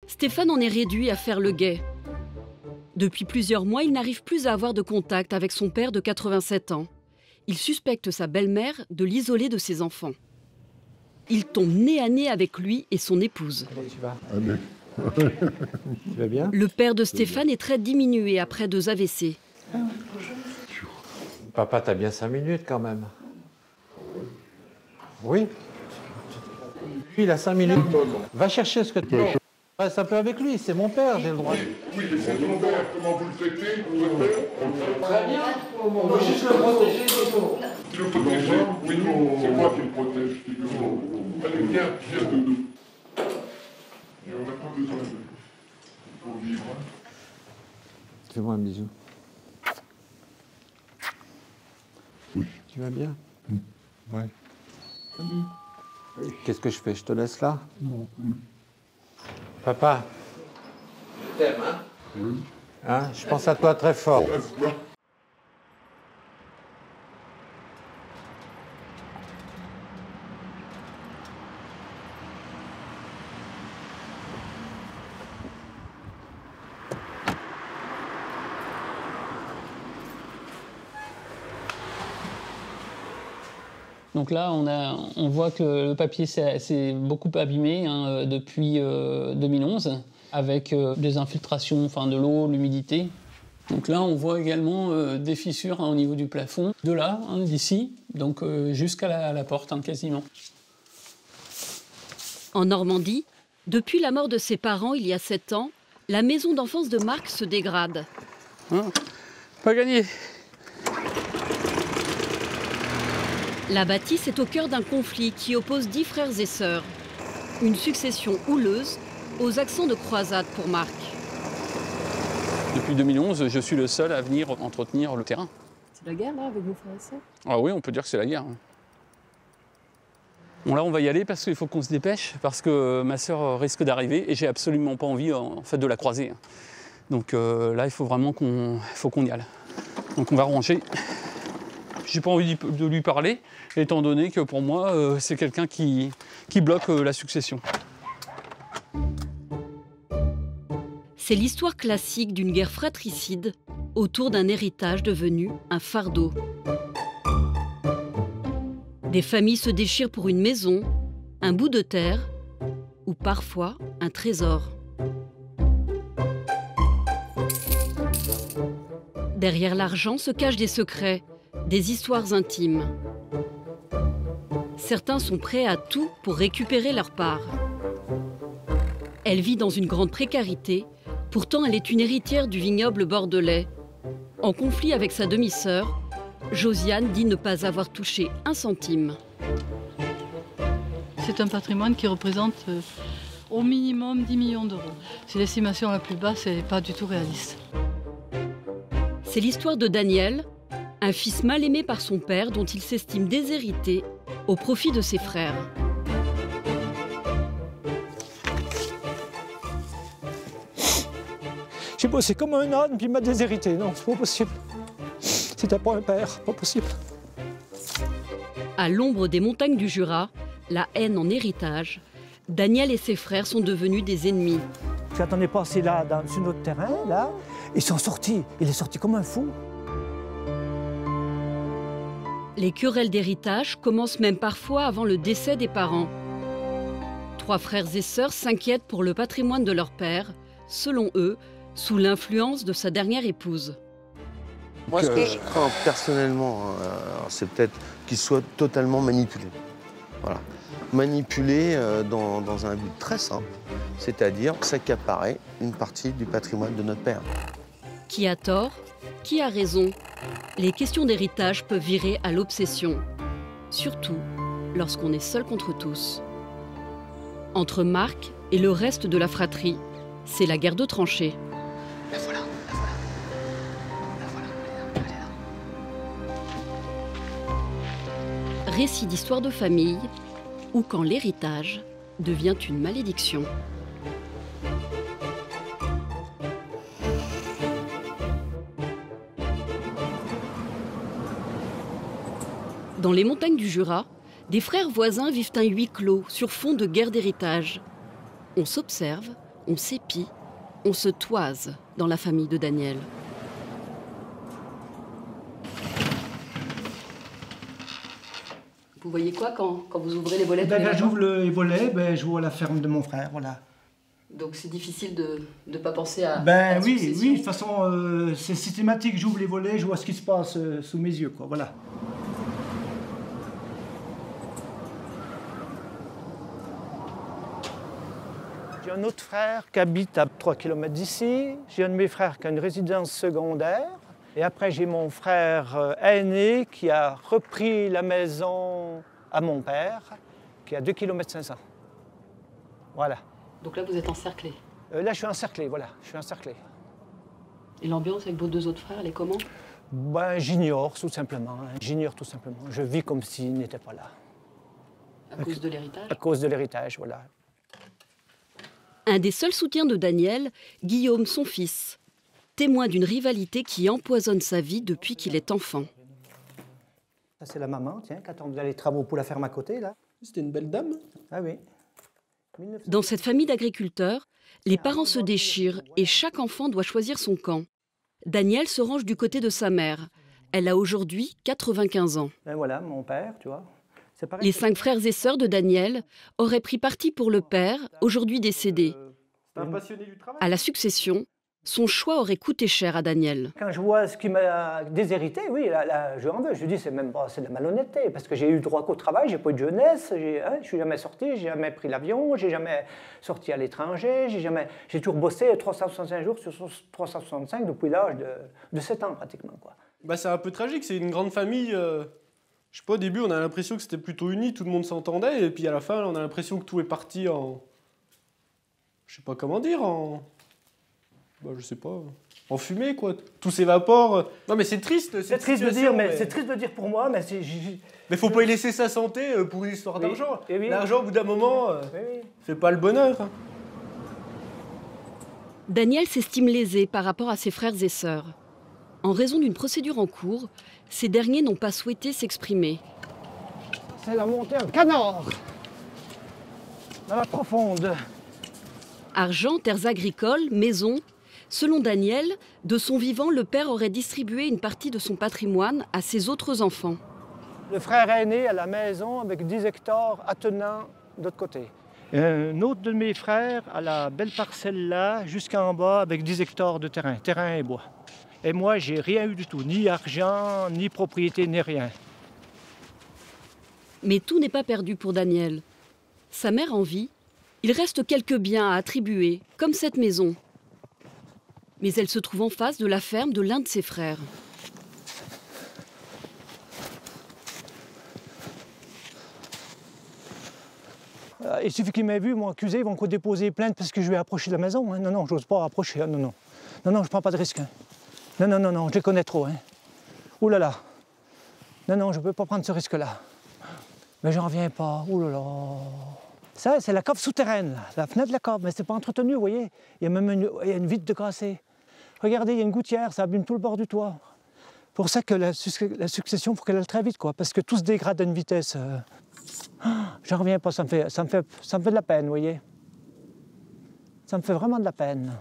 Stéphane en est réduit à faire le guet. Depuis plusieurs mois, il n'arrive plus à avoir de contact avec son père de 87 ans. Il suspecte sa belle-mère de l'isoler de ses enfants. Il tombe nez à nez avec lui et son épouse. Comment tu vas? Tu vas bien? Le père de Stéphane est très diminué après 2 AVC. Papa, t'as bien 5 minutes quand même. Oui? Lui, il a 5 minutes. Va chercher ce que tu veux. Reste un peu avec lui, c'est mon père, j'ai le droit. Oui, mais c'est ton père, comment vous le traitez, votre père? Très bien, on veut juste le protéger, c'est tout. Tu le protèges? Oui, c'est moi qui le protège. Allez, viens, Doudou. Et on n'a pas besoin de... pour vivre. Fais-moi un bisou. Oui. Tu vas bien? Ouais. Qu'est-ce que je fais? Je te laisse là? Non. Papa, je t'aime, hein? Oui. Hein? Je pense à toi très fort. Donc là, on voit que le papier s'est beaucoup abîmé depuis 2011, avec des infiltrations, de l'eau, l'humidité. Donc là, on voit également des fissures au niveau du plafond, de là, d'ici, donc jusqu'à la porte, quasiment. En Normandie, depuis la mort de ses parents il y a 7 ans, la maison d'enfance de Marc se dégrade. Pas gagné. La bâtisse est au cœur d'un conflit qui oppose 10 frères et sœurs. Une succession houleuse aux accents de croisade pour Marc. Depuis 2011, je suis le seul à venir entretenir le terrain. C'est la guerre, là, avec vos frères et sœurs? Ah oui, on peut dire que c'est la guerre. Bon, là, on va y aller parce qu'il faut qu'on se dépêche, parce que ma sœur risque d'arriver et j'ai absolument pas envie, de la croiser. Donc là, il faut vraiment qu'on y aille. Donc on va ranger. J'ai pas envie de lui parler, étant donné que pour moi, c'est quelqu'un qui bloque la succession. C'est l'histoire classique d'une guerre fratricide autour d'un héritage devenu un fardeau. Des familles se déchirent pour une maison, un bout de terre ou parfois un trésor. Derrière l'argent se cachent des secrets, des histoires intimes. Certains sont prêts à tout pour récupérer leur part. Elle vit dans une grande précarité, pourtant elle est une héritière du vignoble bordelais. En conflit avec sa demi-sœur, Josiane dit ne pas avoir touché un centime. C'est un patrimoine qui représente au minimum 10 millions d'euros. C'est l'estimation la plus basse et pas du tout réaliste. C'est l'histoire de Daniel, un fils mal aimé par son père dont il s'estime déshérité au profit de ses frères. J'ai bossé comme un âne, puis il m'a déshérité. Non, c'est pas possible. C'était pas un père, pas possible. À l'ombre des montagnes du Jura, la haine en héritage, Daniel et ses frères sont devenus des ennemis. J'attendais passer là, sur notre terrain, là. Ils sont sortis. Il est sorti comme un fou. Les querelles d'héritage commencent même parfois avant le décès des parents. 3 frères et sœurs s'inquiètent pour le patrimoine de leur père, selon eux, sous l'influence de sa dernière épouse. Moi, ce que je crains personnellement, c'est peut-être qu'il soit totalement manipulé. Voilà. Manipulé dans un but très simple, c'est-à-dire s'accaparer une partie du patrimoine de notre père. Qui a tort? Qui a raison? Les questions d'héritage peuvent virer à l'obsession, surtout lorsqu'on est seul contre tous. Entre Marc et le reste de la fratrie, c'est la guerre de tranchées. La voilà, la voilà. La voilà, elle est là. Récit d'histoire de famille, ou quand l'héritage devient une malédiction. Dans les montagnes du Jura, des frères voisins vivent un huis clos sur fond de guerre d'héritage. On s'observe, on s'épie, on se toise dans la famille de Daniel. Vous voyez quoi quand vous ouvrez les volets? Quand j'ouvre les volets, je vois la ferme de mon frère, voilà. Donc c'est difficile de ne pas penser à... Oui, de toute façon, c'est systématique, j'ouvre les volets, je vois ce qui se passe sous mes yeux, quoi, voilà. J'ai un autre frère qui habite à 3 km d'ici, j'ai un de mes frères qui a une résidence secondaire, et après j'ai mon frère aîné qui a repris la maison à mon père, qui est à 2 km 500. Voilà. Donc là, vous êtes encerclé. Là, je suis encerclé, voilà, je suis encerclé. Et l'ambiance avec vos deux autres frères, elle est comment? J'ignore, tout simplement. J'ignore tout simplement. Je vis comme s'ils n'étaient pas là. À cause de l'héritage? À cause de l'héritage, voilà. Un des seuls soutiens de Daniel, Guillaume, son fils. Témoin d'une rivalité qui empoisonne sa vie depuis qu'il est enfant. Ça, c'est la maman, tiens, qui attend les travaux pour la ferme à côté, là. C'était une belle dame. Ah oui. Dans cette famille d'agriculteurs, les parents se déchirent et chaque enfant doit choisir son camp. Daniel se range du côté de sa mère. Elle a aujourd'hui 95 ans. Ben voilà, mon père, tu vois. Pareil, les 5 frères et sœurs de Daniel auraient pris parti pour le père, aujourd'hui décédé. C'est un passionné du travail. À la succession, son choix aurait coûté cher à Daniel. Quand je vois ce qui m'a déshérité, oui, là, je en veux. Je dis, c'est même pas, c'est de la malhonnêteté, parce que j'ai eu droit qu'au travail, j'ai pas eu de jeunesse, je suis jamais sorti, j'ai jamais pris l'avion, j'ai jamais sorti à l'étranger, j'ai toujours bossé 365 jours sur 365 depuis l'âge de 7 ans pratiquement, quoi. C'est un peu tragique, c'est une grande famille. Je sais pas, au début, on a l'impression que c'était plutôt uni, tout le monde s'entendait, et puis à la fin, on a l'impression que tout est parti en... Je sais pas comment dire, je sais pas, en fumée, quoi. Tout s'évapore. Non, mais c'est triste, c'est triste de dire, c'est triste de dire pour moi, mais c'est... Mais faut pas y laisser sa santé pour une histoire d'argent. Oui. L'argent, au bout d'un moment, fait pas le bonheur. Hein. Daniel s'estime lésé par rapport à ses frères et sœurs. En raison d'une procédure en cours, ces derniers n'ont pas souhaité s'exprimer. C'est la montée en canard, dans la profonde. Argent, terres agricoles, maisons. Selon Daniel, de son vivant, le père aurait distribué une partie de son patrimoine à ses autres enfants. Le frère aîné a la maison avec 10 hectares attenant de l'autre côté. Et un autre de mes frères a la belle parcelle là, jusqu'en bas, avec 10 hectares de terrain et bois. Et moi, j'ai rien eu du tout, ni argent, ni propriété, ni rien. Mais tout n'est pas perdu pour Daniel. Sa mère en vie, il reste quelques biens à attribuer, comme cette maison. Mais elle se trouve en face de la ferme de l'un de ses frères. Il suffit qu'ils m'aient vu, m'ont accusé, ils vont déposer plainte parce que je vais approcher de la maison. Hein. Non, je n'ose pas approcher. Hein. Non, je ne prends pas de risque. Hein. Non, je les connais trop. Hein. Ouh là là. Non, je ne peux pas prendre ce risque-là. Mais j'en reviens pas. Ouh là là. Ça, c'est la cave souterraine, là. La fenêtre de la cave, mais c'est pas entretenu, vous voyez. Il y a même une vitre de cassée. Regardez, il y a une gouttière, ça abîme tout le bord du toit. Pour ça que la succession, il faut qu'elle aille très vite, quoi, parce que tout se dégrade à une vitesse. J'en reviens pas, ça me fait de la peine, vous voyez. Ça me fait vraiment de la peine.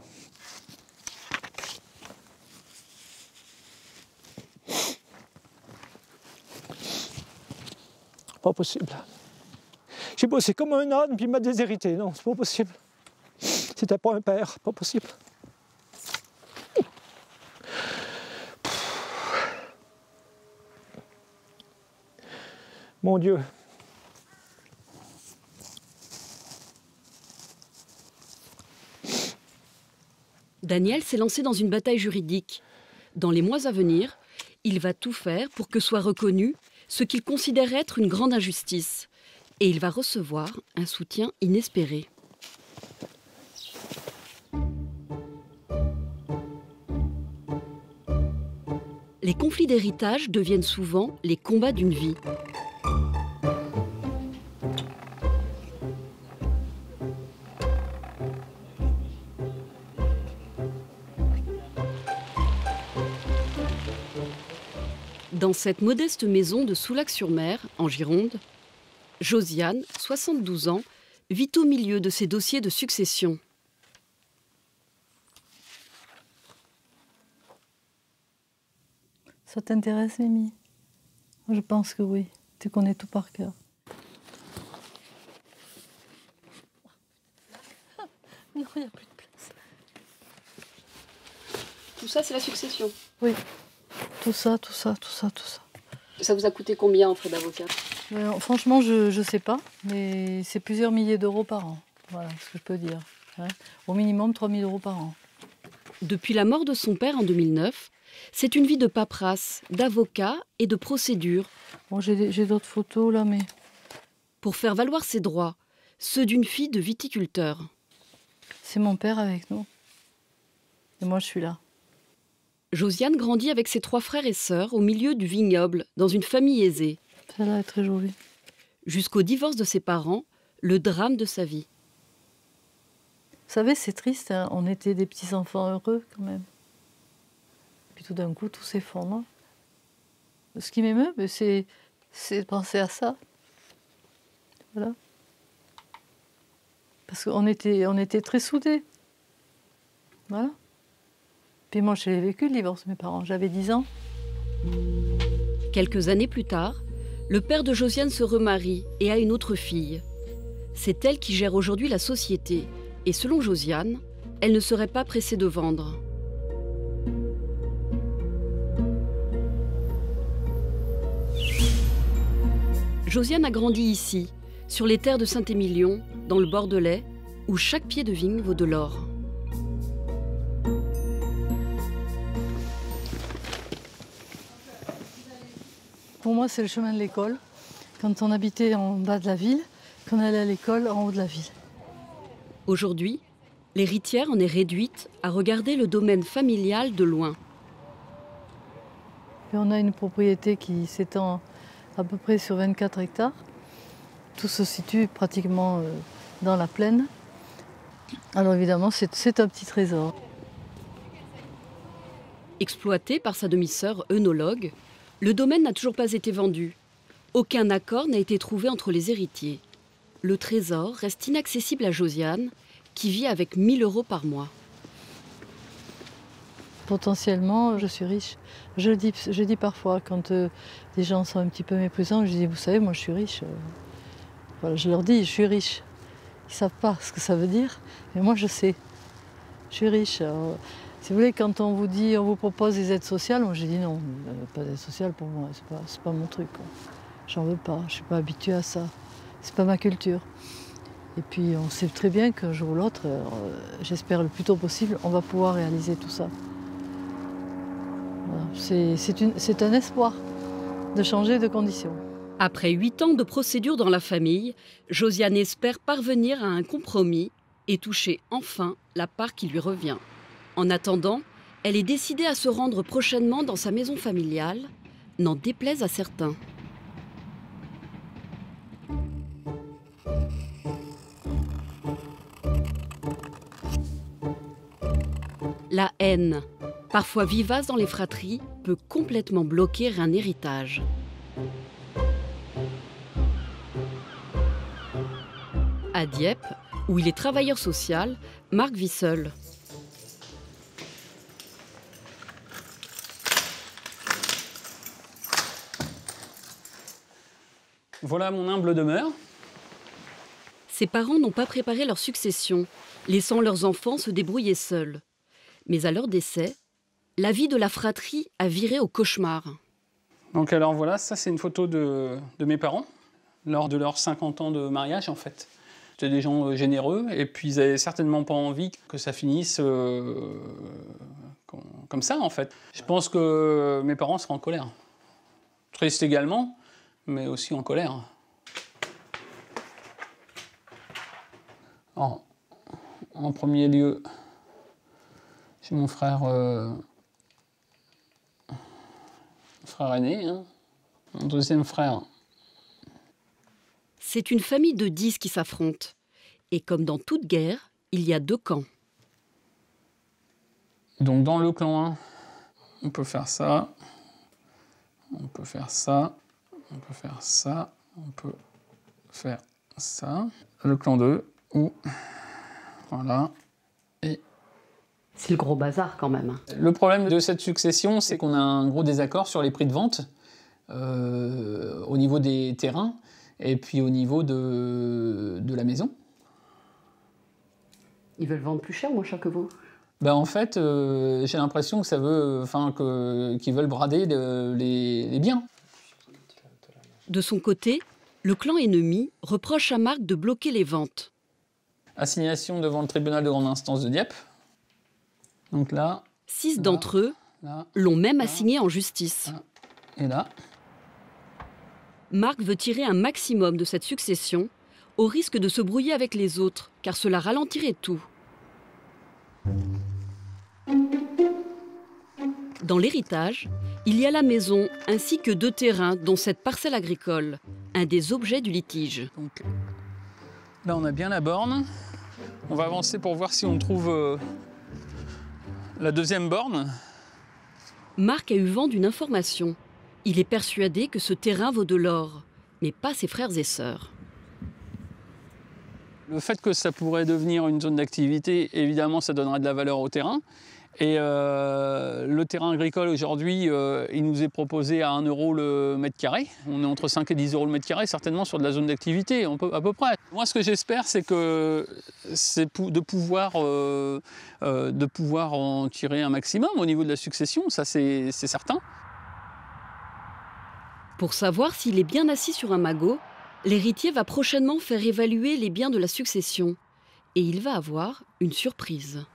Pas possible. J'ai bossé comme un âne, puis il m'a déshérité. Non, c'est pas possible. C'était pas un père, pas possible. Mon Dieu. Daniel s'est lancé dans une bataille juridique. Dans les mois à venir, il va tout faire pour que soit reconnu ce qu'il considère être une grande injustice. Et il va recevoir un soutien inespéré. Les conflits d'héritage deviennent souvent les combats d'une vie. Dans cette modeste maison de Soulac-sur-Mer, en Gironde, Josiane, 72 ans, vit au milieu de ses dossiers de succession. Ça t'intéresse, Mimi? Je pense que oui. Tu connais tout par cœur. Non, il n'y a plus de place. Tout ça, c'est la succession. Oui. Tout ça, tout ça, tout ça, tout ça. Ça vous a coûté combien en frais d'avocat? Franchement, je ne sais pas, mais c'est plusieurs milliers d'euros par an. Voilà ce que je peux dire. Hein. Au minimum 3 000 euros par an. Depuis la mort de son père en 2009, c'est une vie de paperasse, d'avocat et de procédure. Bon, j'ai d'autres photos là, mais... Pour faire valoir ses droits, ceux d'une fille de viticulteur. C'est mon père avec nous. Et moi, je suis là. Josiane grandit avec ses 3 frères et sœurs au milieu du vignoble, dans une famille aisée. Celle-là est très jolie. Jusqu'au divorce de ses parents, le drame de sa vie. Vous savez, c'est triste, hein, on était des petits-enfants heureux quand même. Puis tout d'un coup, tout s'effondre. Ce qui m'émeut, c'est de penser à ça. Voilà. Parce qu'on était très soudés. Voilà. Puis moi, je l'ai vécu, le divorce de mes parents. J'avais 10 ans. Quelques années plus tard, le père de Josiane se remarie et a une autre fille. C'est elle qui gère aujourd'hui la société. Et selon Josiane, elle ne serait pas pressée de vendre. Josiane a grandi ici, sur les terres de Saint-Émilion, dans le Bordelais, où chaque pied de vigne vaut de l'or. Pour moi, c'est le chemin de l'école. Quand on habitait en bas de la ville, qu'on allait à l'école en haut de la ville. Aujourd'hui, l'héritière en est réduite à regarder le domaine familial de loin. Et on a une propriété qui s'étend à peu près sur 24 hectares. Tout se situe pratiquement dans la plaine. Alors évidemment, c'est un petit trésor. Exploité par sa demi-sœur œnologue, le domaine n'a toujours pas été vendu. Aucun accord n'a été trouvé entre les héritiers. Le trésor reste inaccessible à Josiane, qui vit avec 1 000 € par mois. Potentiellement, je suis riche. Je dis parfois, quand les gens sont un petit peu méprisants, je dis, vous savez, moi je suis riche. Voilà, je leur dis, je suis riche. Ils ne savent pas ce que ça veut dire, mais moi je sais. Je suis riche. Alors, si vous voulez, quand on vous dit, on vous propose des aides sociales, moi j'ai dit non, pas d'aide sociale pour moi, c'est pas mon truc. J'en veux pas, je ne suis pas habituée à ça. C'est pas ma culture. Et puis on sait très bien qu'un jour ou l'autre, j'espère le plus tôt possible, on va pouvoir réaliser tout ça. Voilà. C'est un espoir de changer de conditions. Après 8 ans de procédure dans la famille, Josiane espère parvenir à un compromis et toucher enfin la part qui lui revient. En attendant, elle est décidée à se rendre prochainement dans sa maison familiale, n'en déplaise à certains. La haine, parfois vivace dans les fratries, peut complètement bloquer un héritage. À Dieppe, où il est travailleur social, Marc vit seul. Voilà mon humble demeure. Ses parents n'ont pas préparé leur succession, laissant leurs enfants se débrouiller seuls. Mais à leur décès, la vie de la fratrie a viré au cauchemar. Donc alors voilà, ça c'est une photo de mes parents, lors de leurs 50 ans de mariage en fait. C'était des gens généreux et puis ils n'avaient certainement pas envie que ça finisse comme ça en fait. Je pense que mes parents seraient en colère. Triste également, mais aussi en colère. En premier lieu, j'ai mon frère aîné, hein. Mon deuxième frère. C'est une famille de 10 qui s'affrontent. Et comme dans toute guerre, il y a 2 camps. Donc dans le clan 1, on peut faire ça, on peut faire ça, on peut faire ça, on peut faire ça. Le clan 2, où, voilà, et C'est le gros bazar quand même. Le problème de cette succession, c'est qu'on a un gros désaccord sur les prix de vente au niveau des terrains et puis au niveau de la maison. Ils veulent vendre plus cher, moins cher que vous? Ben en fait, j'ai l'impression que ça veut, qu'ils veulent brader les biens. De son côté, le clan ennemi reproche à Marc de bloquer les ventes. Assignation devant le tribunal de grande instance de Dieppe. Donc là... 6 d'entre eux l'ont même assigné en justice. Là, et là. Marc veut tirer un maximum de cette succession, au risque de se brouiller avec les autres, car cela ralentirait tout. Dans l'héritage, il y a la maison ainsi que 2 terrains, dont cette parcelle agricole, un des objets du litige. Donc, là, on a bien la borne. On va avancer pour voir si on trouve la deuxième borne. Marc a eu vent d'une information. Il est persuadé que ce terrain vaut de l'or, mais pas ses frères et sœurs. Le fait que ça pourrait devenir une zone d'activité, évidemment, ça donnerait de la valeur au terrain. Et le terrain agricole, aujourd'hui, il nous est proposé à 1 € le mètre carré. On est entre 5 et 10 € le mètre carré, certainement sur de la zone d'activité, à peu près. Moi, ce que j'espère, c'est de pouvoir en tirer un maximum au niveau de la succession, ça c'est certain. Pour savoir s'il est bien assis sur un magot, l'héritier va prochainement faire évaluer les biens de la succession. Et il va avoir une surprise.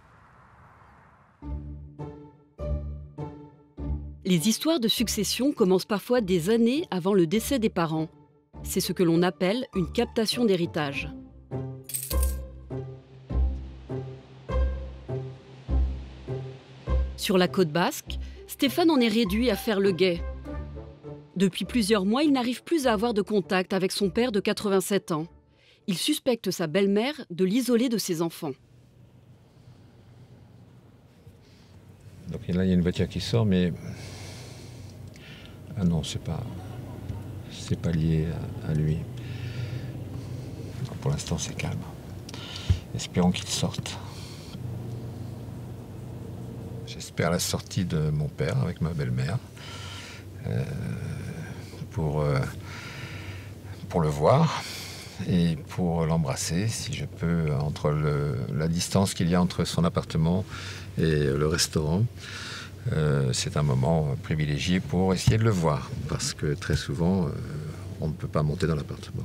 Les histoires de succession commencent parfois des années avant le décès des parents. C'est ce que l'on appelle une captation d'héritage. Sur la côte basque, Stéphane en est réduit à faire le guet. Depuis plusieurs mois, il n'arrive plus à avoir de contact avec son père de 87 ans. Il suspecte sa belle-mère de l'isoler de ses enfants. Donc là, il y a une voiture qui sort, mais... Ah non, c'est pas lié à lui. Pour l'instant, c'est calme. Espérons qu'il sorte. J'espère la sortie de mon père avec ma belle-mère pour le voir et pour l'embrasser, si je peux, entre la distance qu'il y a entre son appartement et le restaurant. C'est un moment privilégié pour essayer de le voir, parce que très souvent, on ne peut pas monter dans l'appartement.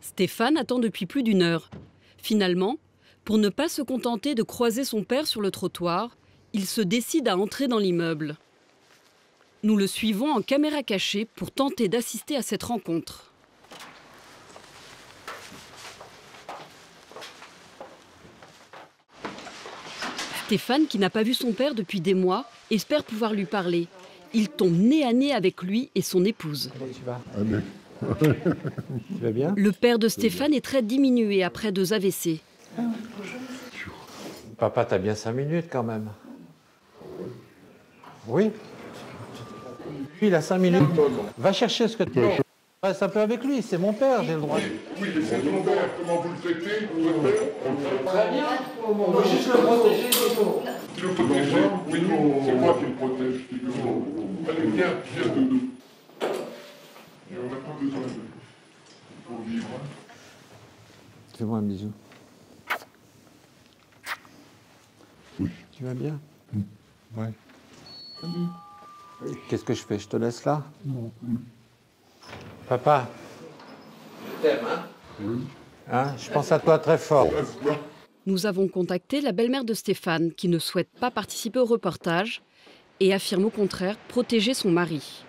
Stéphane attend depuis plus d'1 heure. Finalement, pour ne pas se contenter de croiser son père sur le trottoir, il se décide à entrer dans l'immeuble. Nous le suivons en caméra cachée pour tenter d'assister à cette rencontre. Stéphane, qui n'a pas vu son père depuis des mois, espère pouvoir lui parler. Il tombe nez à nez avec lui et son épouse. Comment tu vas? Tu vas bien? Le père de Stéphane est très diminué après 2 AVC. Papa, t'as bien 5 minutes quand même. Oui? Lui, il a 5 minutes. Va chercher ce que tu veux. Reste un peu avec lui, c'est mon père, j'ai le droit. Oui, mais c'est ton père, comment vous le traitez, votre père? Très bien, on veut juste le protéger, c'est tout. Tu le protèges? Oui, c'est moi qui le protège, figure-toi. Allez, viens de... Et on n'a pas besoin de... pour vivre. Fais-moi un bisou. Oui. Tu vas bien? Ouais. Qu'est-ce que je fais? Je te laisse là? Non. Papa, je t'aime, hein? Oui. Hein? Je pense à toi très fort. Nous avons contacté la belle-mère de Stéphane, qui ne souhaite pas participer au reportage et affirme au contraire protéger son mari.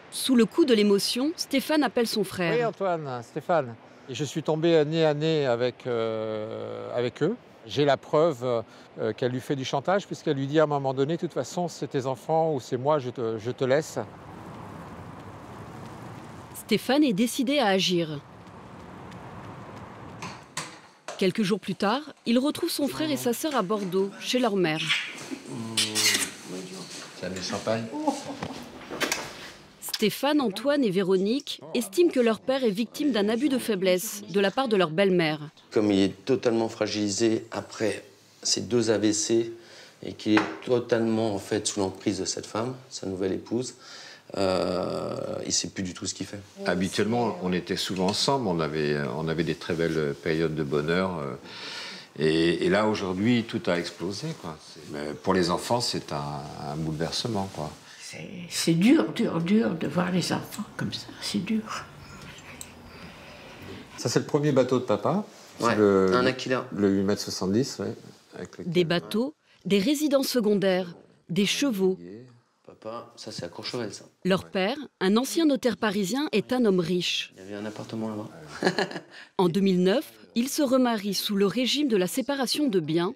Sous le coup de l'émotion, Stéphane appelle son frère. Oui, Antoine, Stéphane. Et je suis tombé nez à nez avec eux. J'ai la preuve qu'elle lui fait du chantage, puisqu'elle lui dit à un moment donné, de toute façon, c'est tes enfants ou c'est moi, je te laisse. Stéphane est décidé à agir. Quelques jours plus tard, il retrouve son frère et sa sœur à Bordeaux, chez leur mère. Ça met champagne. Stéphane, Antoine et Véronique estiment que leur père est victime d'un abus de faiblesse de la part de leur belle-mère. Comme il est totalement fragilisé après ses 2 AVC et qu'il est totalement en fait sous l'emprise de cette femme, sa nouvelle épouse, il ne sait plus du tout ce qu'il fait. Habituellement, on était souvent ensemble, on avait des très belles périodes de bonheur. Et là, aujourd'hui, tout a explosé, quoi. Mais pour les enfants, c'est un bouleversement, quoi. C'est dur, dur, dur de voir les enfants comme ça, c'est dur. Ça, c'est le premier bateau de papa. Ouais, un Aquila. Le 8,70 m, ouais. Des bateaux, des résidences secondaires, des chevaux. Papa, ça c'est à Courchevel, ça. Leur père, un ancien notaire parisien, est un homme riche. Il y avait un appartement là-bas. En 2009, il se remarie sous le régime de la séparation de biens.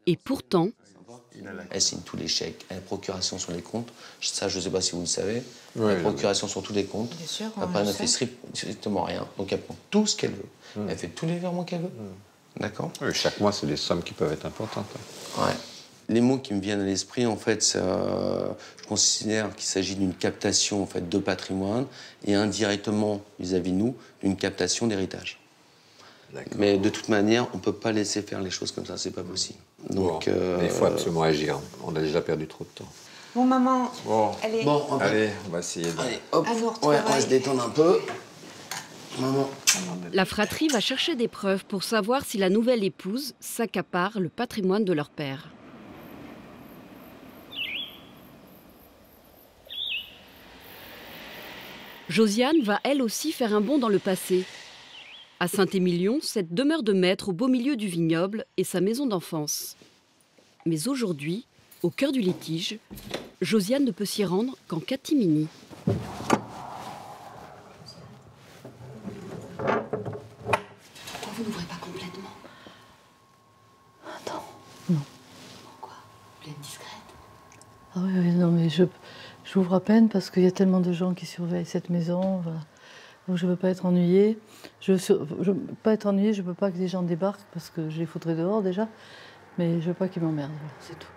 Et pourtant... Elle signe tous les chèques, elle a procuration sur les comptes. Ça, je ne sais pas si vous le savez. Ouais, elle a procuration sur tous les comptes. Bien sûr, Papa ne fait strictement rien. Donc elle prend tout ce qu'elle veut. Elle fait tous les virements qu'elle veut. D'accord. Oui, chaque mois, c'est des sommes qui peuvent être importantes. Ouais. Les mots qui me viennent à l'esprit, en fait, je considère qu'il s'agit d'une captation en fait, de patrimoine et indirectement, vis-à-vis de nous, d'une captation d'héritage. Mais de toute manière, on ne peut pas laisser faire les choses comme ça, c'est pas possible. Donc, bon, il faut absolument agir. On a déjà perdu trop de temps. Bon, maman, Bon, allez. Bon, allez, on va essayer de... Allez, hop. À vous, Ouais, on va se détendre un peu. Maman. La fratrie va chercher des preuves pour savoir si la nouvelle épouse s'accapare le patrimoine de leur père. Josiane va elle aussi faire un bond dans le passé. À Saint-Émilion, cette demeure de maître au beau milieu du vignoble est sa maison d'enfance. Mais aujourd'hui, au cœur du litige, Josiane ne peut s'y rendre qu'en catimini. Pourquoi vous n'ouvrez pas complètement? Attends, non. Pourquoi? Vous êtes discrète. Ah oui, oui, non, mais j'ouvre à peine parce qu'il y a tellement de gens qui surveillent cette maison. Voilà. Donc je ne veux pas être ennuyée. Je veux pas être ennuyée, je ne veux pas que les gens débarquent parce que je les foutrais dehors déjà. Mais je ne veux pas qu'ils m'emmerdent, voilà, c'est tout.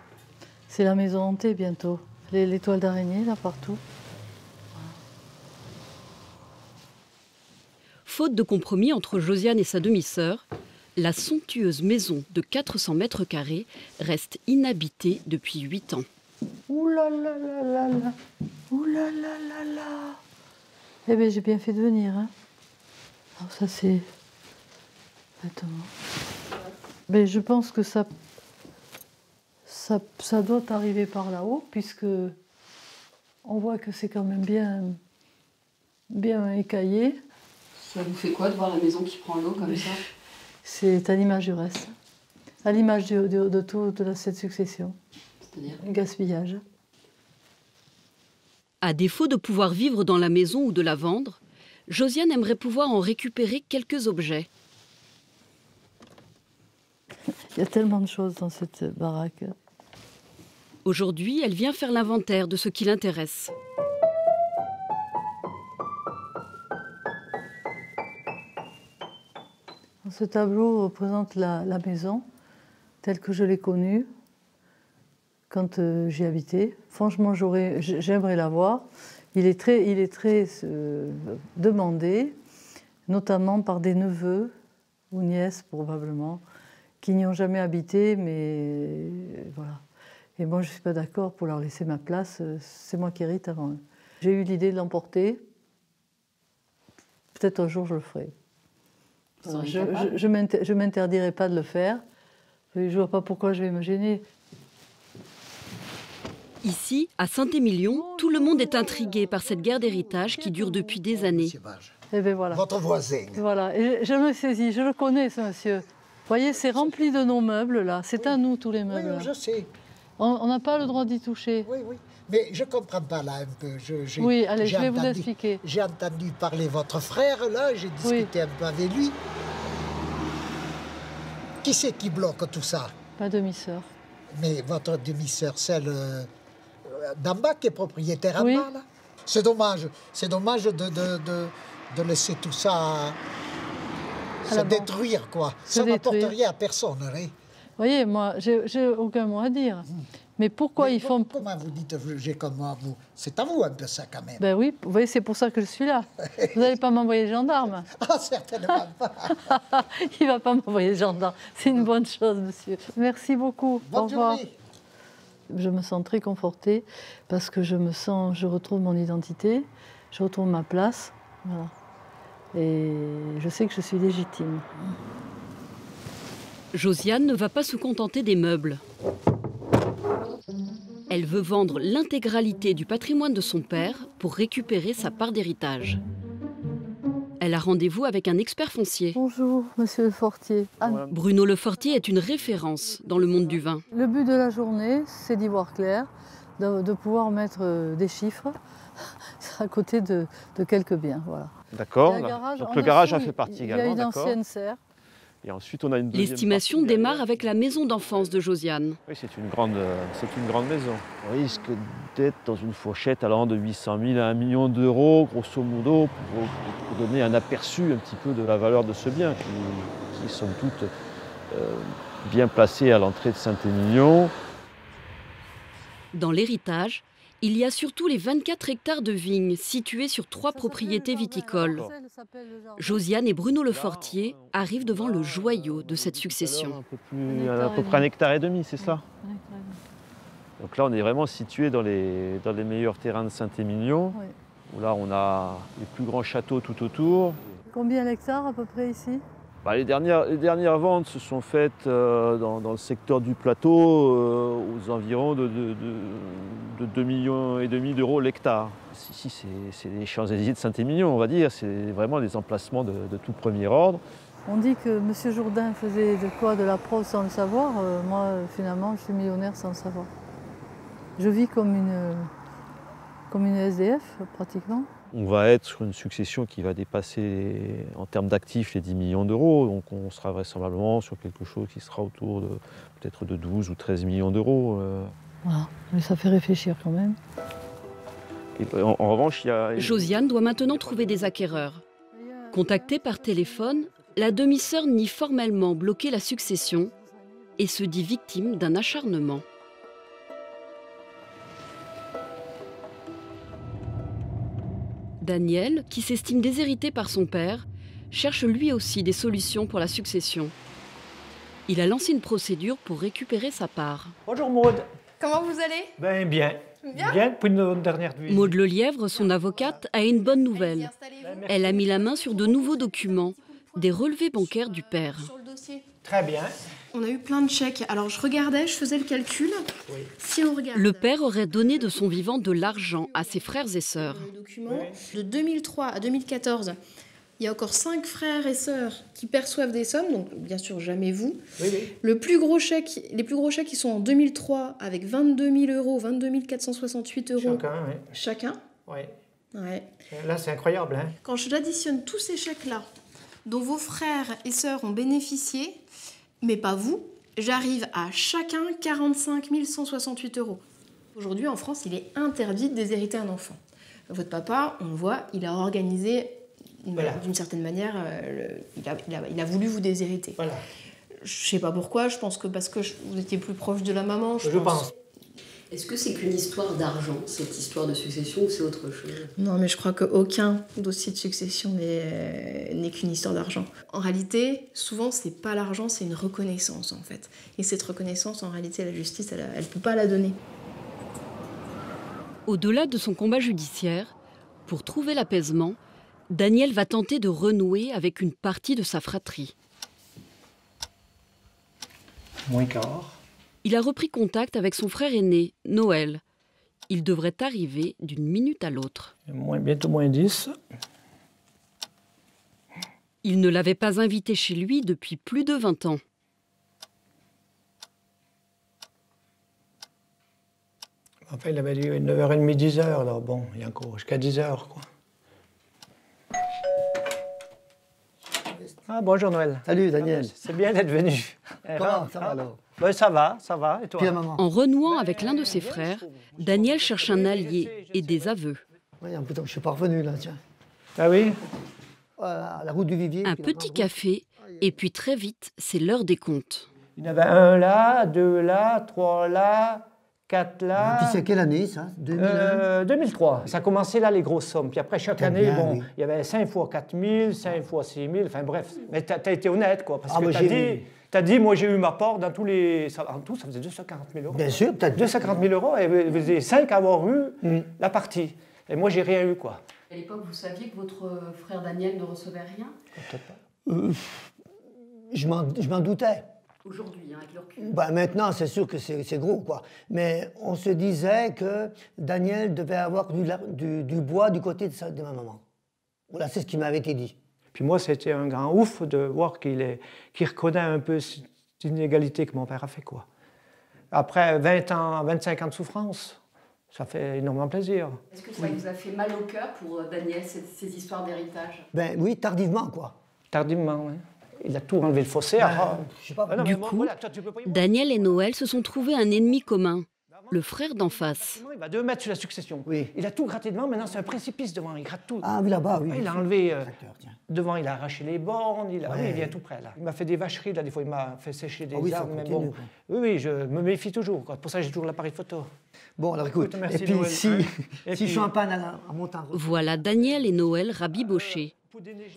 C'est la maison hantée bientôt. Les toiles d'araignée, là, partout. Faute de compromis entre Josiane et sa demi-sœur, la somptueuse maison de 400 mètres carrés reste inhabitée depuis 8 ans. Ouh là là là là là. Ouh là là là là. Eh bien, j'ai bien fait de venir. Hein. Alors, ça, c'est... Attends. Mais je pense que ça doit arriver par là-haut, puisque on voit que c'est quand même bien écaillé. Ça vous fait quoi de voir la maison qui prend l'eau comme ça? C'est à l'image du reste. À l'image de toute cette succession. C'est-à-dire un gaspillage. À défaut de pouvoir vivre dans la maison ou de la vendre, Josiane aimerait pouvoir en récupérer quelques objets. Il y a tellement de choses dans cette baraque. Aujourd'hui, elle vient faire l'inventaire de ce qui l'intéresse. Ce tableau représente la maison telle que je l'ai connue quand j'y habitais. Franchement, j'aimerais la voir. Il est très demandé, notamment par des neveux ou nièces probablement, qui n'y ont jamais habité, mais voilà. Et moi, je ne suis pas d'accord pour leur laisser ma place. C'est moi qui hérite avant eux. J'ai eu l'idée de l'emporter. Peut-être un jour, je le ferai. Je ne m'interdirai pas de le faire. Je ne vois pas pourquoi je vais me gêner. Ici, à Saint-Émilion, tout le monde est intrigué par cette guerre d'héritage qui dure depuis des années. Et bien voilà. Votre voisin. Voilà, et je le saisis, je le connais, ce monsieur. Vous voyez, c'est rempli de nos meubles, là. C'est à nous, tous les meubles. Oui, je sais. On n'a pas le droit d'y toucher. Oui, oui. Mais je ne comprends pas, là, un peu. Oui, allez, je vais vous expliquer. J'ai entendu parler votre frère, là. J'ai discuté un peu avec lui. Qui c'est qui bloque tout ça? Ma demi-sœur. Mais votre demi-sœur, celle d'en bas qui est propriétaire en oui. bas, là? C'est dommage. C'est dommage de laisser tout ça se détruire, quoi. Ça n'apporte rien à personne, hein? voyez, moi, j'ai aucun mot à dire. Mais pourquoi ils font... Comment vous dites j'ai comme moi, vous? C'est à vous un peu ça quand même. Ben oui, vous voyez, c'est pour ça que je suis là. Vous n'allez pas m'envoyer gendarme. Ah, certainement pas. Il ne va pas m'envoyer gendarme. C'est une bonne chose, monsieur. Merci beaucoup. Bonne Au revoir. journée. Je me sens très confortée parce que je retrouve mon identité, je retrouve ma place. Voilà. Et je sais que je suis légitime. Josiane ne va pas se contenter des meubles. Elle veut vendre l'intégralité du patrimoine de son père pour récupérer sa part d'héritage. Elle a rendez-vous avec un expert foncier. Bonjour, monsieur Lefortier. Bruno Lefortier est une référence dans le monde du vin. Le but de la journée, c'est d'y voir clair, de pouvoir mettre des chiffres à côté de quelques biens. Voilà. D'accord. Donc le garage en fait partie également. Il y a une ancienne serre. Et ensuite, on a une deuxième L'estimation partie démarre derrière. avec la maison d'enfance de Josiane. Oui, c'est une grande maison. On risque d'être dans une fourchette allant de 800 000 à 1 million d'euros, grosso modo, pour donner un aperçu un petit peu de la valeur de ce bien, qui est somme toute bien placé à l'entrée de Saint-Émilion. Dans l'héritage, il y a surtout les 24 hectares de vignes situés sur 3 propriétés viticoles. Josiane et Bruno Lefortier arrivent devant le joyau de cette succession. À peu près 1,5 hectare, c'est ça? Donc là, on est vraiment situé dans les meilleurs terrains de Saint-Émilion, Oui. où là, on a les plus grands châteaux tout autour. Combien d'hectares à peu près ici? Les dernières ventes se sont faites dans le secteur du plateau aux environs de 2,5 millions d'euros l'hectare. Ici, c'est les Champs-Élysées de Saint-Émilion, on va dire. C'est vraiment des emplacements de tout premier ordre. On dit que M. Jourdain faisait de la prose sans le savoir. Moi, finalement, je suis millionnaire sans le savoir. Je vis comme une SDF, pratiquement. On va être sur une succession qui va dépasser, en termes d'actifs, les 10 millions d'euros. Donc on sera vraisemblablement sur quelque chose qui sera autour de peut-être de 12 ou 13 millions d'euros. Voilà, mais ça fait réfléchir quand même. Et en revanche, il y a... Josiane doit maintenant trouver des acquéreurs. Contactée par téléphone, la demi-sœur nie formellement bloquer la succession et se dit victime d'un acharnement. Daniel, qui s'estime déshérité par son père, cherche lui aussi des solutions pour la succession. Il a lancé une procédure pour récupérer sa part. Bonjour Maude. Comment vous allez? Ben bien. Bien, pour une dernière visite. Maude Lelièvre, son avocate, a une bonne nouvelle. Elle a mis la main sur de nouveaux documents, des relevés bancaires du père. Très bien. On a eu plein de chèques. Alors je regardais, je faisais le calcul. Oui. Si on regarde... Le père aurait donné de son vivant de l'argent à ses frères et sœurs. Le document, de 2003 à 2014, il y a encore 5 frères et sœurs qui perçoivent des sommes, donc bien sûr jamais vous. Oui, oui. Les plus gros chèques, ils sont en 2003 avec 22 000 euros, 22 468 euros. Chacun, oui. Chacun. Oui. Ouais. Là, c'est incroyable. Hein. Quand j'additionne tous ces chèques-là, dont vos frères et sœurs ont bénéficié, mais pas vous, j'arrive à chacun 45 168 euros. Aujourd'hui, en France, il est interdit de déshériter un enfant. Votre papa, on le voit, il a organisé, d'une certaine manière, il a voulu vous déshériter. Voilà. Je sais pas pourquoi, je pense que parce que vous étiez plus proche de la maman, Je pense. Est-ce que c'est qu'une histoire d'argent, cette histoire de succession, ou c'est autre chose? Non, mais je crois qu'aucun dossier de succession n'est qu'une histoire d'argent. En réalité, souvent, c'est pas l'argent, c'est une reconnaissance, en fait. Et cette reconnaissance, en réalité, la justice, elle peut pas la donner. Au-delà de son combat judiciaire, pour trouver l'apaisement, Daniel va tenter de renouer avec une partie de sa fratrie. Moins quart. Il a repris contact avec son frère aîné, Noël. Il devrait arriver d'une minute à l'autre. Bientôt moins 10. Il ne l'avait pas invité chez lui depuis plus de 20 ans. Enfin, il avait dit 9h30, 10h, alors bon, il y a encore jusqu'à 10h, quoi. Ah, bonjour Noël. Salut Daniel. C'est bien d'être venu. Comment ça va alors? Ben, ça va, et toi? Puis maman. En renouant avec l'un de ses frères, Daniel cherche un allié et des aveux. Oui, un peu, je suis pas revenu là, tiens. Ah oui? La route du Vivier. Un petit café, et puis très vite, c'est l'heure des comptes. Il y en avait un là, 2 là, 3 là, 4 là. Puis c'est quelle année ça? 2001 2003. Ça commençait là les grosses sommes. Puis après chaque année, bien, bon, oui. il y avait 5 fois 4 000, 5 fois 6 000, enfin bref. Mais tu as été honnête quoi, parce que tu as dit, moi j'ai eu ma part dans tous les... En tout, ça faisait 240 000 euros. Bien sûr, peut-être. 240 000 euros, et vous faisiez 5 à avoir eu la partie. Et moi j'ai rien eu quoi. À l'époque, vous saviez que votre frère Daniel ne recevait rien? Peut-être pas. Je m'en doutais. Aujourd'hui, avec le recul. Ben, maintenant, c'est sûr que c'est gros, quoi. Mais on se disait que Daniel devait avoir du bois du côté de ma maman. Voilà, c'est ce qui m'avait été dit. Puis moi, c'était un grand ouf de voir qu'il reconnaît un peu cette inégalité que mon père a fait, quoi. Après 20 ans, 25 ans de souffrance, ça fait énormément plaisir. Est-ce que ça vous a fait mal au cœur pour Daniel, ces histoires d'héritage? Ben oui, tardivement, quoi. Tardivement, oui. Il a tout enlevé le fossé. Je sais pas. Du coup, Daniel et Noël se sont trouvés un ennemi commun, le frère d'en face. Il va 2 mètres sur la succession. Oui. Il a tout gratté devant, maintenant c'est un précipice devant, il gratte tout. Ah oui, là-bas, oui. Il a enlevé devant, il a arraché les bornes, oui, il vient tout près là. Il m'a fait des vacheries, là, des fois il m'a fait sécher des arbres. Mais bon, oui, je me méfie toujours, quoi. Pour ça j'ai toujours l'appareil photo. Bon, alors écoute, merci, et puis Noël. si je suis en panne en montant... Voilà Daniel et Noël rabibochés.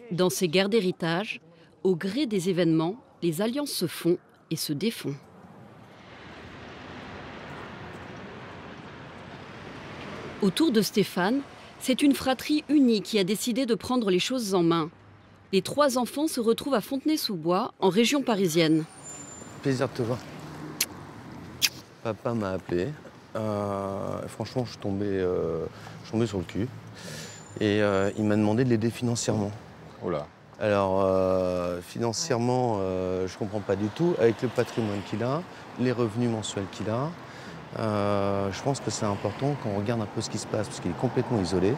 Dans ces guerres d'héritage, au gré des événements, les alliances se font et se défont. Autour de Stéphane, c'est une fratrie unie qui a décidé de prendre les choses en main. Les 3 enfants se retrouvent à Fontenay-sous-Bois, en région parisienne. Plaisir de te voir. Papa m'a appelé. Franchement, je suis tombé sur le cul. Et il m'a demandé de l'aider financièrement. Oh là. Alors, financièrement, je comprends pas du tout. Avec le patrimoine qu'il a, les revenus mensuels qu'il a, je pense que c'est important qu'on regarde un peu ce qui se passe, parce qu'il est complètement isolé.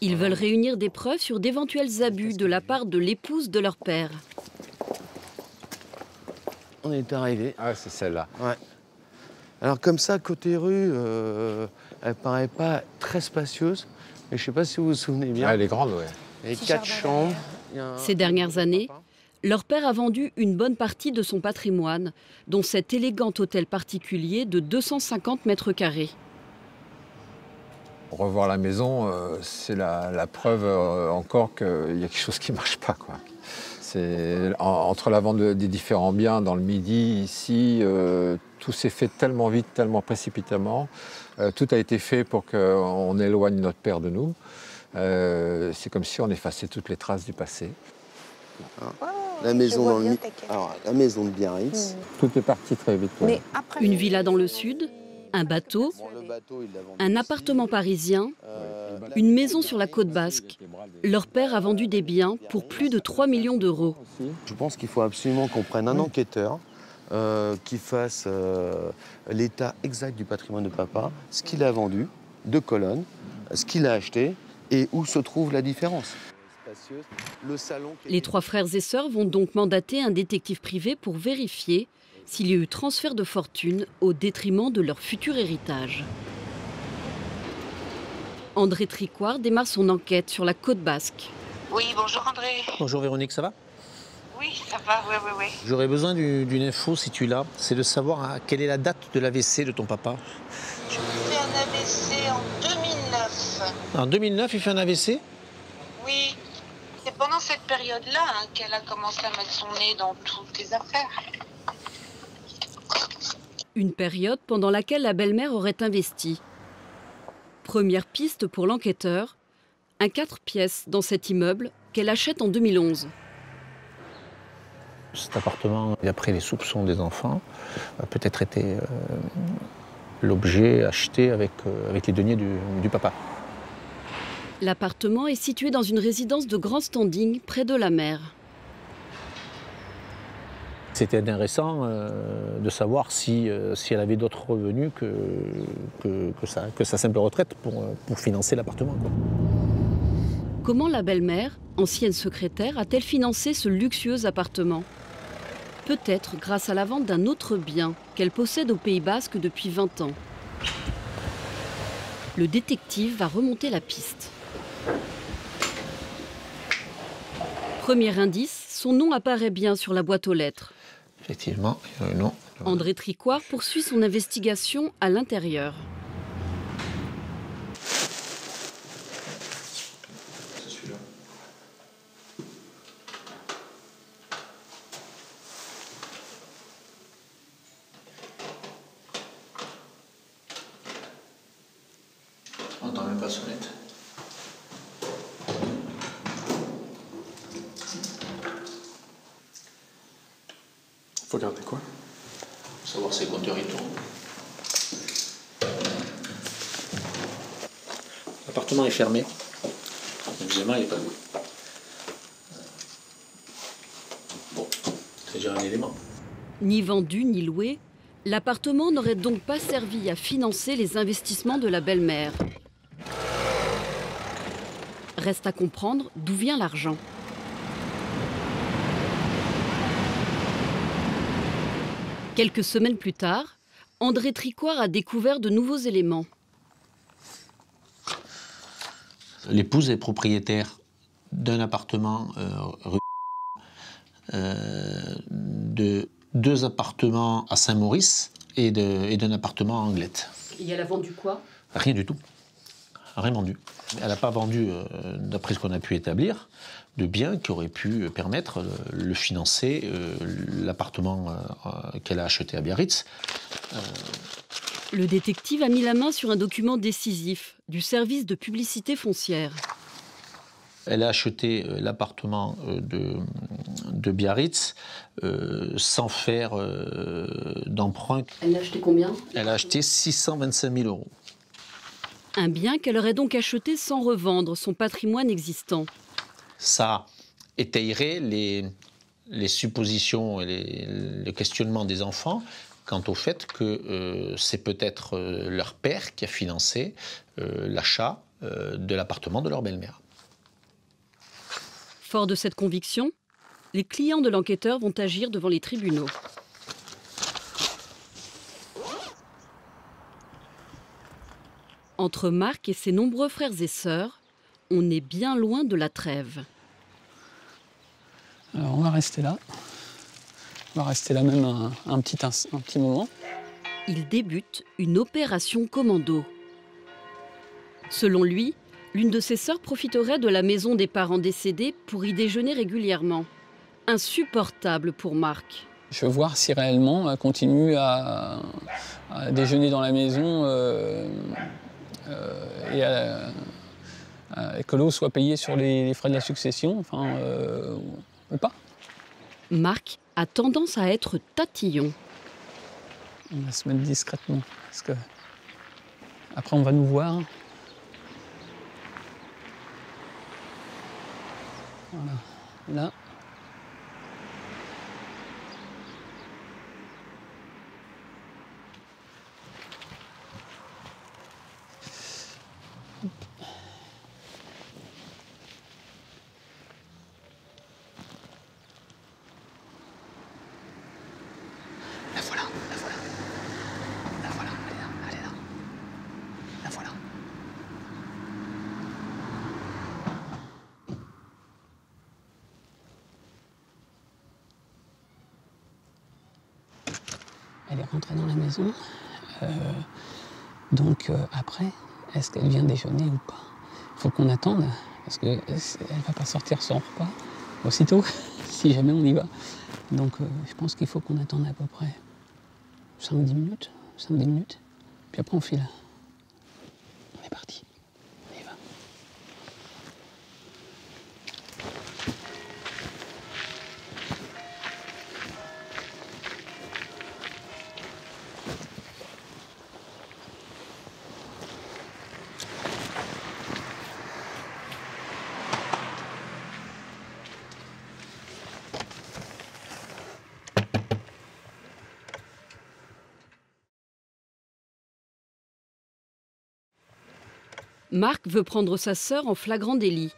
Ils veulent réunir des preuves sur d'éventuels abus de la part de l'épouse de leur père. On est arrivé. Ah, c'est celle-là. Ouais. Alors comme ça, côté rue, elle paraît pas très spacieuse, mais je sais pas si vous vous souvenez bien. Ah, elle est grande, ouais. Et 4 chambres. Ces dernières années, leur père a vendu une bonne partie de son patrimoine, dont cet élégant hôtel particulier de 250 mètres carrés. Revoir la maison, c'est la preuve encore qu'il y a quelque chose qui ne marche pas, quoi. Entre la vente des différents biens dans le Midi, ici, tout s'est fait tellement vite, tellement précipitamment. Tout a été fait pour qu'on éloigne notre père de nous. C'est comme si on effaçait toutes les traces du passé. La maison dans le Alors, la maison de Biarritz. Tout est parti très vite. Ouais. Une villa dans le sud, un bateau, un appartement parisien, une maison sur la côte basque. Leur père a vendu des biens pour plus de 3 millions d'euros. Je pense qu'il faut absolument qu'on prenne un enquêteur qui fasse l'état exact du patrimoine de papa, ce qu'il a vendu, de colonnes, ce qu'il a acheté et où se trouve la différence. Les 3 frères et sœurs vont donc mandater un détective privé pour vérifier s'il y a eu transfert de fortune au détriment de leur futur héritage. André Tricoire démarre son enquête sur la côte basque. Oui, bonjour André. Bonjour Véronique, ça va? Oui, ça va, oui. J'aurais besoin d'une info si tu l'as, c'est de savoir quelle est la date de l'AVC de ton papa. Il fait un AVC en 2009. En 2009, il fait un AVC? Oui, c'est pendant cette période-là qu'elle a commencé à mettre son nez dans toutes les affaires. Une période pendant laquelle la belle-mère aurait investi. Première piste pour l'enquêteur, un 4 pièces dans cet immeuble qu'elle achète en 2011. Cet appartement, d'après les soupçons des enfants, a peut-être été l'objet acheté avec les deniers du papa. L'appartement est situé dans une résidence de grand standing près de la mer. C'était intéressant de savoir si elle avait d'autres revenus que sa simple retraite pour financer l'appartement. Comment la belle-mère, ancienne secrétaire, a-t-elle financé ce luxueux appartement? Peut-être grâce à la vente d'un autre bien qu'elle possède au Pays Basque depuis 20 ans. Le détective va remonter la piste. Premier indice, son nom apparaît bien sur la boîte aux lettres. Effectivement, non. André Tricoire poursuit son investigation à l'intérieur. C'est celui-là. On n'entend même pas sonnette. Faut regarder quoi? Savoir si les compteurs y tournent. L'appartement est fermé. Évidemment, il n'y a pas de bruit. Bon, c'est déjà un élément. Ni vendu ni loué, l'appartement n'aurait donc pas servi à financer les investissements de la belle-mère. Reste à comprendre d'où vient l'argent. Quelques semaines plus tard, André Tricoire a découvert de nouveaux éléments. L'épouse est propriétaire d'un appartement rue de 2 appartements à Saint-Maurice et d'un appartement à Anglette. Et elle a vendu quoi? Rien du tout. Rien vendu. Elle n'a pas vendu, d'après ce qu'on a pu établir, de biens qui auraient pu permettre le financer, l'appartement qu'elle a acheté à Biarritz. Le détective a mis la main sur un document décisif du service de publicité foncière. Elle a acheté l'appartement de Biarritz sans faire d'emprunt. Elle l'a acheté combien? Elle a acheté 625 000 €. Un bien qu'elle aurait donc acheté sans revendre son patrimoine existant. Ça étayerait les suppositions et le questionnement des enfants quant au fait que c'est peut-être leur père qui a financé l'achat de l'appartement de leur belle-mère. Fort de cette conviction, les clients de l'enquêteur vont agir devant les tribunaux. Entre Marc et ses nombreux frères et sœurs, on est bien loin de la trêve. Alors on va rester là. On va rester là même un petit moment. Il débute une opération commando. Selon lui, l'une de ses sœurs profiterait de la maison des parents décédés pour y déjeuner régulièrement. Insupportable pour Marc. Je veux voir si réellement elle continue à déjeuner dans la maison et que l'eau soit payée sur les frais de la succession, enfin, ou pas. Marc a tendance à être tatillon. On va se mettre discrètement, parce que après on va nous voir. Voilà, là. La voilà, la voilà. La voilà, elle est là. La voilà. Elle est rentrée dans la maison. Donc après, est-ce qu'elle vient déjeuner ou pas? Il faut qu'on attende, parce qu'elle ne va pas sortir sans repas aussitôt, si jamais on y va. Donc je pense qu'il faut qu'on attende à peu près 5-10 minutes, puis après on file. On est parti. On y va. Marc veut prendre sa sœur en flagrant délit.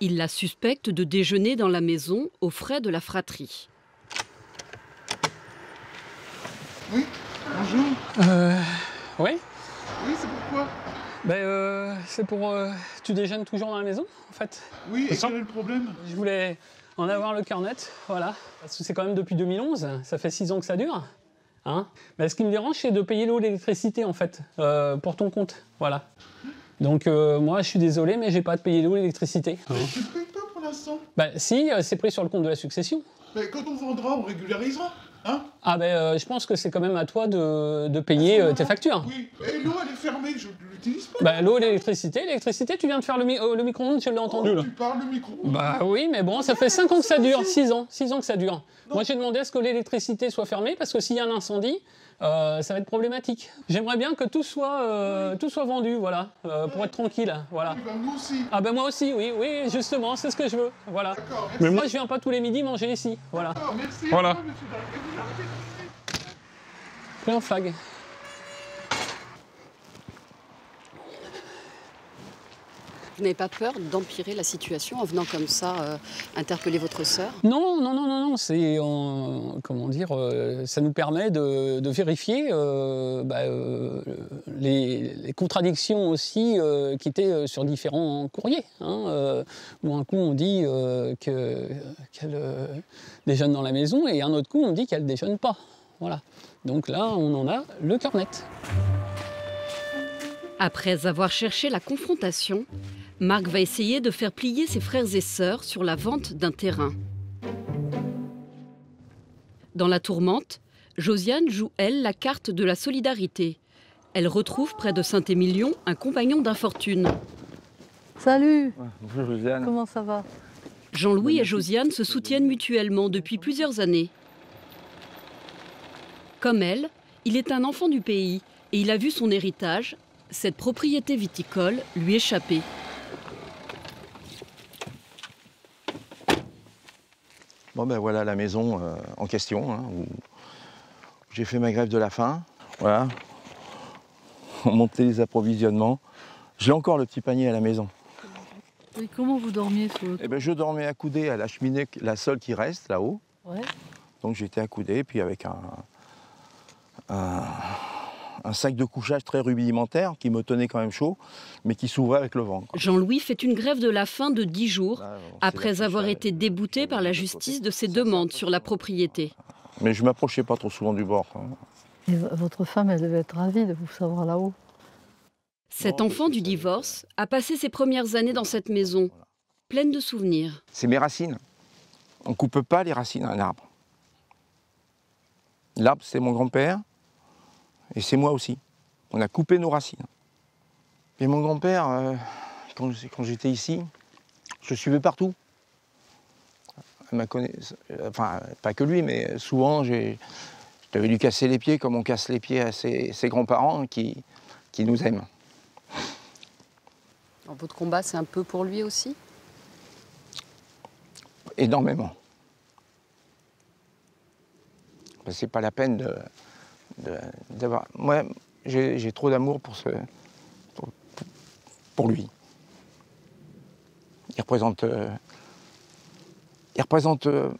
Il la suspecte de déjeuner dans la maison aux frais de la fratrie. Oui, bonjour. Oui. Oui, c'est pourquoi? C'est pour... tu déjeunes toujours dans la maison, en fait? Oui, et quel est le problème? Je voulais en avoir le cœur net, voilà. Parce que c'est quand même depuis 2011, ça fait 6 ans que ça dure. Hein. Mais ce qui me dérange, c'est de payer l'eau et l'électricité, en fait, pour ton compte, voilà. Donc moi, je suis désolé, mais j'ai pas de payer l'eau et l'électricité. Mais tu ne payes pas pour l'instant? Bah si, c'est pris sur le compte de la succession. Mais quand on vendra, on régularisera, hein? Ah ben, je pense que c'est quand même à toi de payer tes factures. Oui, et l'eau, elle est fermée, je ne l'utilise pas. Bah l'eau et l'électricité, tu viens de faire le micro-ondes, je l'ai entendu là. Tu parles le micro-ondes? Bah oui, mais bon, ça fait 5 ans que ça dure, 6 ans que ça dure. Non. Moi j'ai demandé à ce que l'électricité soit fermée, parce que s'il y a un incendie, ça va être problématique. J'aimerais bien que tout soit vendu, voilà, pour être tranquille, voilà. Oui, bah, moi aussi. Ah ben moi aussi, oui, justement, c'est ce que je veux, voilà. Mais moi je viens pas tous les midis manger ici, voilà. Merci. Voilà. Plein flag. Vous n'avez pas peur d'empirer la situation en venant comme ça interpeller votre sœur? Non, c'est, comment dire, ça nous permet de vérifier les contradictions aussi qui étaient sur différents courriers. Hein, où un coup on dit qu'elle déjeune dans la maison et un autre coup on dit qu'elle ne déjeune pas. Voilà. Donc là on en a le cœur net. Après avoir cherché la confrontation, Marc va essayer de faire plier ses frères et sœurs sur la vente d'un terrain. Dans la tourmente, Josiane joue, elle, la carte de la solidarité. Elle retrouve près de Saint-Émilion un compagnon d'infortune. Salut. Bonjour Josiane. Comment ça va? Jean-Louis et Josiane se soutiennent mutuellement depuis plusieurs années. Comme elle, il est un enfant du pays et il a vu son héritage, cette propriété viticole, lui échapper. Bon ben voilà la maison en question, hein, où j'ai fait ma grève de la faim. Voilà, on montait les approvisionnements. J'ai encore le petit panier à la maison. Oui, comment vous dormiez sous le... Eh ben, je dormais accoudé à la cheminée, la seule qui reste là-haut. Ouais. Donc j'étais accoudé, puis avec un sac de couchage très rudimentaire qui me tenait quand même chaud, mais qui s'ouvrait avec le vent. Jean-Louis fait une grève de la faim de 10 jours, après avoir été débouté par la justice de ses demandes sur la propriété. Mais je ne m'approchais pas trop souvent du bord. Et votre femme, elle devait être ravie de vous savoir là-haut. Cet enfant du divorce a passé ses premières années dans cette maison, pleine de souvenirs. C'est mes racines. On ne coupe pas les racines à un arbre. L'arbre, c'est mon grand-père. Et c'est moi aussi. On a coupé nos racines. Et mon grand-père, quand j'étais ici, je le suivais partout. Enfin, pas que lui, mais souvent, je devais lui casser les pieds comme on casse les pieds à ses grands-parents qui nous aiment. Alors, votre combat, c'est un peu pour lui aussi? Énormément. Ben, c'est pas la peine d'avoir... Moi, j'ai trop d'amour pour lui. Il représente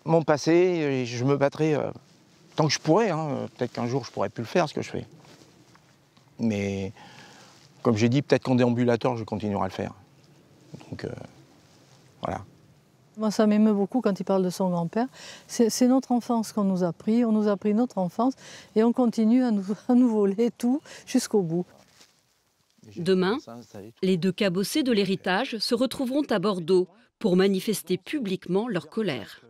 mon passé et je me battrai tant que je pourrai. Hein. Peut-être qu'un jour, je pourrai plus le faire, ce que je fais. Mais, comme j'ai dit, peut-être qu'en déambulateur, je continuerai à le faire. Donc, voilà. Moi, ça m'émeut beaucoup quand il parle de son grand-père. C'est notre enfance qu'on nous a pris. On nous a pris notre enfance et on continue à nous voler tout jusqu'au bout. Demain, les deux cabossés de l'héritage se retrouveront à Bordeaux pour manifester publiquement leur colère.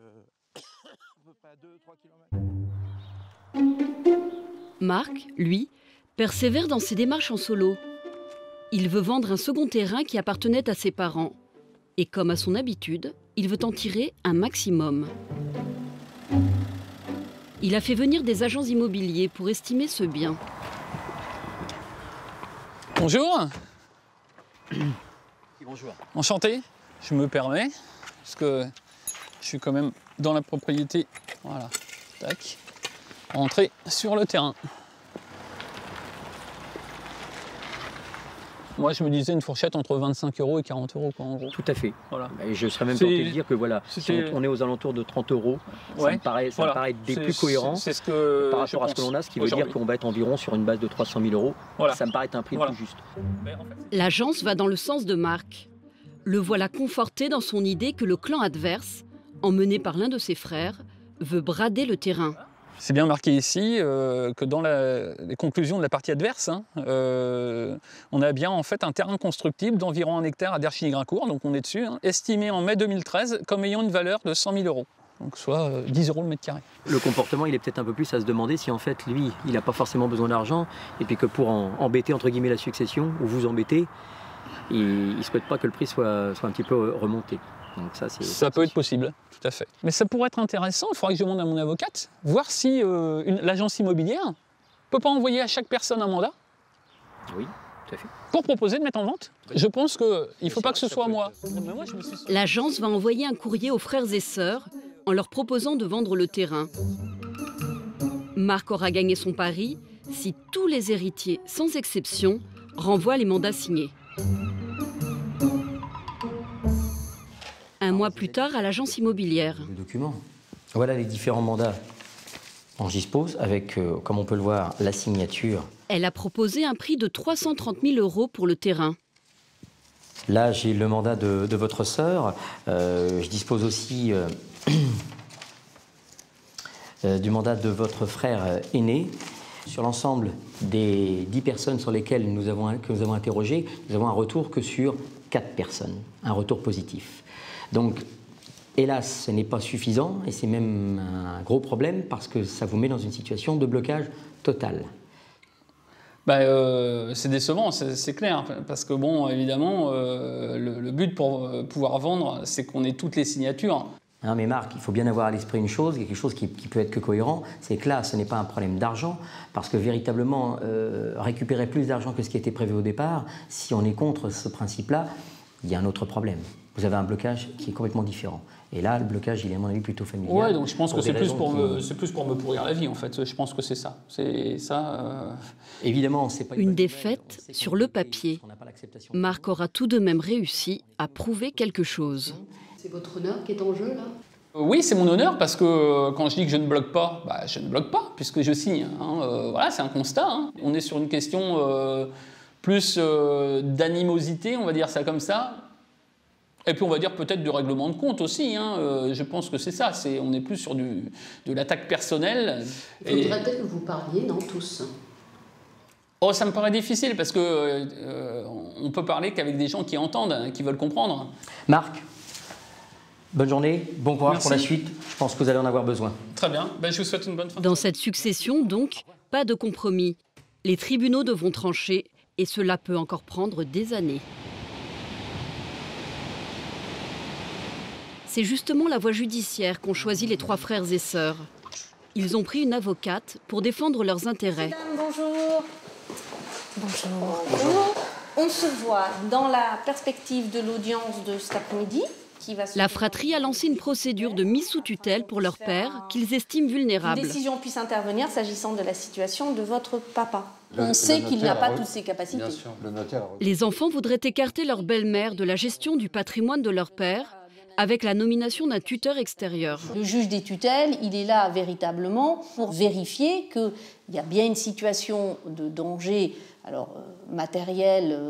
Marc, lui, persévère dans ses démarches en solo. Il veut vendre un second terrain qui appartenait à ses parents. Et comme à son habitude, il veut en tirer un maximum. Il a fait venir des agents immobiliers pour estimer ce bien. Bonjour. Bonjour. Enchanté. Je me permets, parce que je suis quand même dans la propriété. Voilà. Tac. Rentrer sur le terrain. Moi, je me disais une fourchette entre 25 € et 40 €, quoi, en gros. Tout à fait. Voilà. Et je serais même tenté de dire que voilà, si on est aux alentours de 30 €, ouais, ça me paraît des plus cohérents par rapport à ce que l'on a, ce qui veut dire qu'on va être environ sur une base de 300 000 €. Voilà. Ça me paraît un prix plus juste. L'agence va dans le sens de Marc. Le voilà conforté dans son idée que le clan adverse, emmené par l'un de ses frères, veut brader le terrain. C'est bien marqué ici que dans les conclusions de la partie adverse, on a bien en fait un terrain constructible d'environ 1 hectare à Derchigny-Grincourt, donc on est dessus, estimé en mai 2013 comme ayant une valeur de 100 000 €, donc soit 10 € le mètre carré. Le comportement, il est peut-être un peu plus à se demander si en fait, lui, il n'a pas forcément besoin d'argent, et puis que pour embêter entre guillemets la succession, ou vous embêter, il ne souhaite pas que le prix soit un petit peu remonté. Donc ça peut être possible, tout à fait. Mais ça pourrait être intéressant, il faudrait que je demande à mon avocate, voir si l'agence immobilière ne peut pas envoyer à chaque personne un mandat. Oui, tout à fait. Pour proposer de mettre en vente. Je pense qu'il ne faut pas que ce soit moi. L'agence va envoyer un courrier aux frères et sœurs en leur proposant de vendre le terrain. Marc aura gagné son pari si tous les héritiers, sans exception, renvoient les mandats signés. Un mois plus tard, à l'agence immobilière. Le document. Voilà les différents mandats dont je dispose, avec, comme on peut le voir, la signature. Elle a proposé un prix de 330 000 € pour le terrain. Là, j'ai le mandat de votre sœur. Je dispose aussi du mandat de votre frère aîné. Sur l'ensemble des 10 personnes sur lesquelles que nous avons interrogées, nous avons un retour que sur 4 personnes, un retour positif. Donc, hélas, ce n'est pas suffisant et c'est même un gros problème parce que ça vous met dans une situation de blocage total. C'est décevant, c'est clair, parce que bon, évidemment, le but pour pouvoir vendre, c'est qu'on ait toutes les signatures. Hein, mais Marc, il faut bien avoir à l'esprit une chose, quelque chose qui peut être que cohérent, c'est que là, ce n'est pas un problème d'argent, parce que véritablement, récupérer plus d'argent que ce qui était prévu au départ, si on est contre ce principe-là, il y a un autre problème. Vous avez un blocage qui est complètement différent. Et là, le blocage, il est à mon avis plutôt familial. Ouais, donc je pense que c'est plus pour me pourrir la vie, en fait. Je pense que c'est ça. C'est ça. Évidemment, c'est pas une défaite sur le papier. Marc aura tout de même réussi à prouver quelque chose. C'est votre honneur qui est en jeu, là ? Oui, c'est mon honneur, parce que quand je dis que je ne bloque pas, je ne bloque pas, puisque je signe. Voilà, c'est un constat. On est sur une question plus d'animosité, on va dire ça comme ça. Et puis on va dire peut-être du règlement de compte aussi, je pense que c'est ça, on est plus sur de l'attaque personnelle. Il faudrait peut-être que vous parliez, non, tous. Oh, ça me paraît difficile parce que on peut parler qu'avec des gens qui entendent, qui veulent comprendre. Marc, bonne journée, bon courage Merci. Pour la suite, je pense que vous allez en avoir besoin. Très bien, je vous souhaite une bonne fin. Dans cette succession, donc, pas de compromis. Les tribunaux devront trancher et cela peut encore prendre des années. C'est justement la voie judiciaire qu'ont choisi les 3 frères et sœurs. Ils ont pris une avocate pour défendre leurs intérêts. Bonjour. Bonjour. On se voit dans la perspective de l'audience de cet après-midi. La fratrie a lancé une procédure de mise sous tutelle pour leur père, qu'ils estiment vulnérable. Une décision puisse intervenir s'agissant de la situation de votre papa. On sait qu'il n'a pas toutes ses capacités. Bien sûr, le notaire. Les enfants voudraient écarter leur belle-mère de la gestion du patrimoine de leur père, avec la nomination d'un tuteur extérieur. Le juge des tutelles, il est là véritablement pour vérifier qu'il y a bien une situation de danger matériel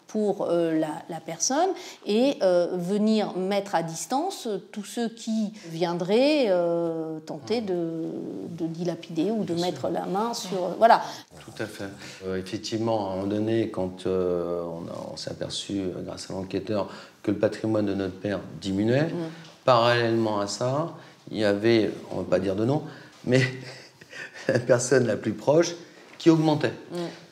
pour la personne et venir mettre à distance tous ceux qui viendraient tenter de dilapider ou de mettre la main sur... Voilà. Tout à fait. Effectivement, à un moment donné, quand on s'est aperçu, grâce à l'enquêteur, que le patrimoine de notre père diminuait, parallèlement à ça, il y avait, on ne va pas dire de nom, mais la personne la plus proche qui augmentait.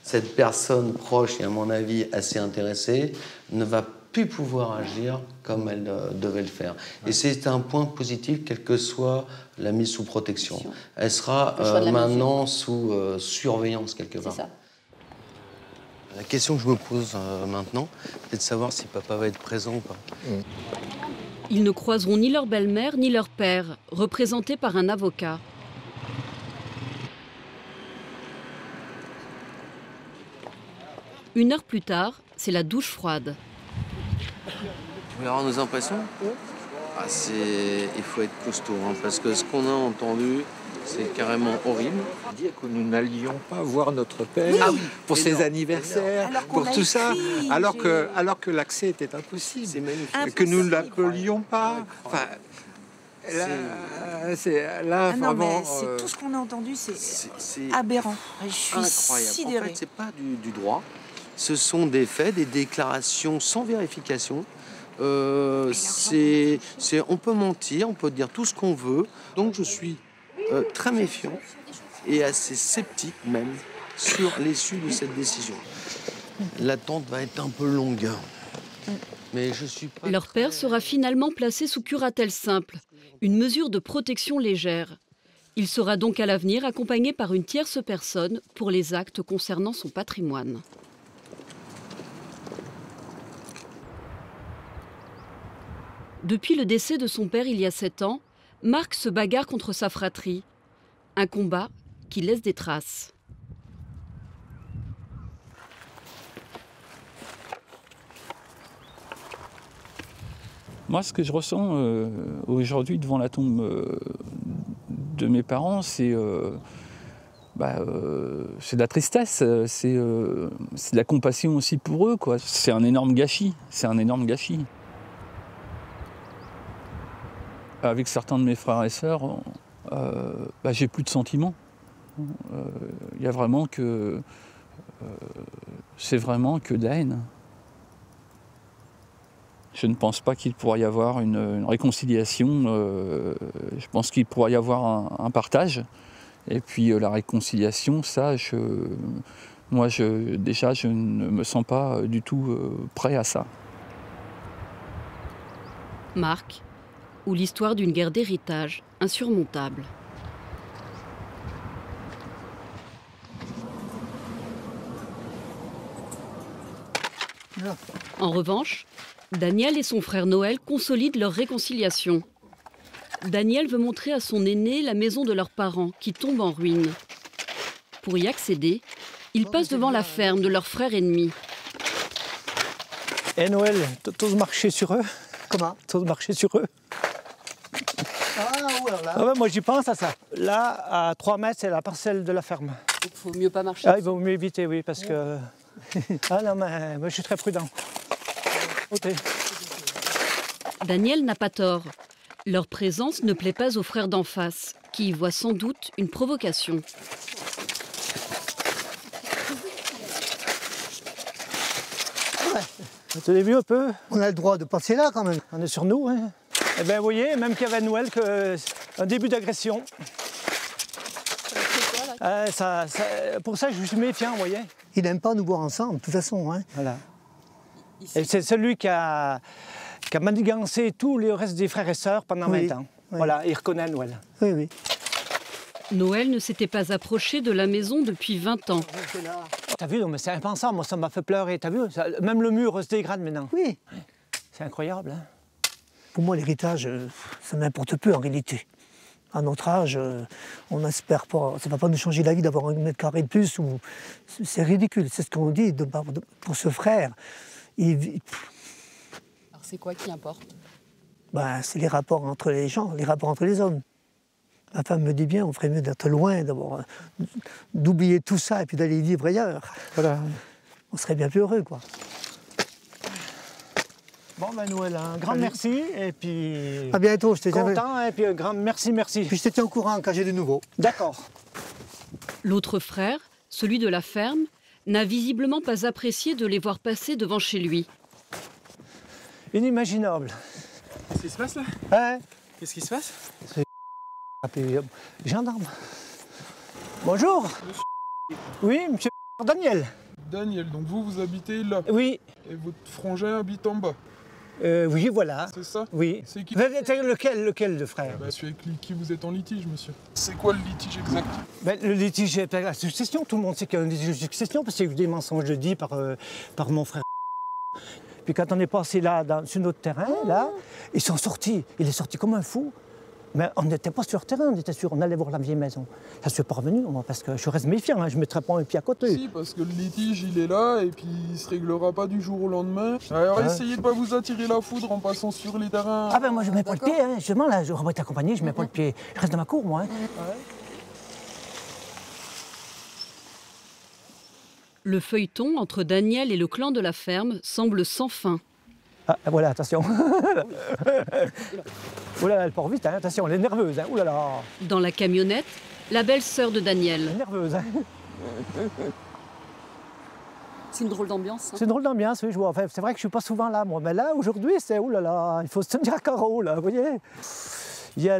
Cette personne proche, et à mon avis assez intéressée, ne va plus pouvoir agir comme elle devait le faire. Et c'est un point positif, quelle que soit la mise sous protection. Elle sera maintenant sous surveillance quelque part. C'est ça. La question que je me pose maintenant, c'est de savoir si papa va être présent ou pas. Ils ne croiseront ni leur belle-mère ni leur père, représentés par un avocat. Une heure plus tard, c'est la douche froide. Vous voulez avoir nos impressions ? Il faut être costaud, parce que ce qu'on a entendu, c'est carrément horrible. Dire que nous n'allions pas voir notre père pour ses anniversaires, pour tout ça, alors que l'accès était impossible, que nous ne l'appelions pas. Enfin, Là, non, vraiment, mais c'est tout ce qu'on a entendu, c'est aberrant. Je suis incroyable. sidérée. En fait, c'est pas du droit. Ce sont des faits, des déclarations sans vérification. On peut mentir, on peut dire tout ce qu'on veut. Donc je suis très méfiant et assez sceptique même sur l'issue de cette décision. L'attente va être un peu longue. Mais je suis pas Leur père sera finalement placé sous curatelle simple, une mesure de protection légère. Il sera donc à l'avenir accompagné par une tierce personne pour les actes concernant son patrimoine. Depuis le décès de son père il y a 7 ans, Marc se bagarre contre sa fratrie. Un combat qui laisse des traces. Moi, ce que je ressens aujourd'hui devant la tombe de mes parents, c'est de la tristesse, c'est de la compassion aussi pour eux, quoi. C'est un énorme gâchis, Avec certains de mes frères et sœurs, j'ai plus de sentiments. Il y a vraiment que... c'est vraiment que de la haine. Je ne pense pas qu'il pourrait y avoir une réconciliation. Je pense qu'il pourrait y avoir un partage. Et puis la réconciliation, ça, déjà, je ne me sens pas du tout prêt à ça. Marc, ou l'histoire d'une guerre d'héritage insurmontable. En revanche, Daniel et son frère Noël consolident leur réconciliation. Daniel veut montrer à son aîné la maison de leurs parents qui tombe en ruine. Pour y accéder, il passe devant la ferme de leur frère ennemi. Et Noël, t'oses marcher sur eux? Comment? T'oses marcher sur eux? Ah ouais, moi j'y pense à ça. Là, à 3 mètres, c'est la parcelle de la ferme. Il faut mieux pas marcher. Il vaut mieux éviter, oui, parce que... Ah non, mais moi je suis très prudent. Okay. Daniel n'a pas tort. Leur présence ne plaît pas aux frères d'en face, qui y voient sans doute une provocation. Vous avez vu un peu? On a le droit de passer là quand même. On est sur nous, hein. Eh bien, vous voyez, même qu'il y avait Noël, un début d'agression. Pour ça, je suis méfiant, vous voyez. Il n'aime pas nous voir ensemble, de toute façon. Hein. Voilà. Et c'est celui qui a manigancé tous les restes des frères et sœurs pendant 20 ans. Oui. Voilà, il reconnaît Noël. Oui, oui. Noël ne s'était pas approché de la maison depuis 20 ans. T'as vu, mais c'est impensable, moi ça m'a fait pleurer, t'as vu? Même le mur se dégrade maintenant. Oui. C'est incroyable. Hein? Pour moi, l'héritage, ça n'importe peu en réalité. À notre âge, on n'espère pas, ça ne va pas nous changer la vie d'avoir 1 mètre carré de plus. C'est ridicule, c'est ce qu'on dit pour ce frère. Alors c'est quoi qui importe? C'est les rapports entre les gens, les rapports entre les hommes. Ma femme me dit bien, on ferait mieux d'être loin, d'oublier tout ça et puis d'aller vivre ailleurs. Voilà. On serait bien plus heureux, quoi. Bon, Noël, un grand merci et puis... À bientôt, je te tiens content et puis un grand merci. Puis je te tiens au courant quand j'ai des nouveaux. D'accord. L'autre frère, celui de la ferme, n'a visiblement pas apprécié de les voir passer devant chez lui. Inimaginable. Qu'est-ce qui se passe là? Ouais. Qu'est-ce qui se passe? C'est gendarme. Bonjour. Oui, monsieur Daniel. Daniel, donc vous habitez là? Oui. Et votre frangin habite en bas? Oui, voilà. C'est ça? Oui. C'est qui? Lequel de frère? Celui avec qui vous êtes en litige, monsieur. C'est quoi le litige exact? Le litige est la succession. Tout le monde sait qu'il y a un litige de succession parce qu'il y a eu des mensonges dits par mon frère. Puis quand on est passé là, sur notre terrain, là, ils sont sortis. Il est sorti comme un fou. Mais on n'était pas sur le terrain, on était sûr, on allait voir la vieille maison. Ça ne suis pas revenu, moi, parce que je reste méfiant, hein, je ne mettrai pas un pied à côté. Si, parce que le litige, il est là, et puis il ne se réglera pas du jour au lendemain. Alors essayez de ne pas vous attirer la foudre en passant sur les terrains. Ah ben moi je ne mets pas le pied, hein, justement, là, je vais t'accompagner, je ne mets pas le pied. Je reste dans ma cour, moi. Hein. Le feuilleton entre Daniel et le clan de la ferme semble sans fin. Ah, voilà, attention. Oh là là, elle part vite, hein, attention, elle est nerveuse. Hein. Oh là là. Dans la camionnette, la belle-sœur de Daniel. Elle est nerveuse. Hein. C'est une drôle d'ambiance. Hein. C'est une drôle d'ambiance, oui, je vois. Enfin, c'est vrai que je ne suis pas souvent là, moi. Mais là, aujourd'hui, c'est oh là là, il faut se tenir à carreau, là, vous voyez. Il y a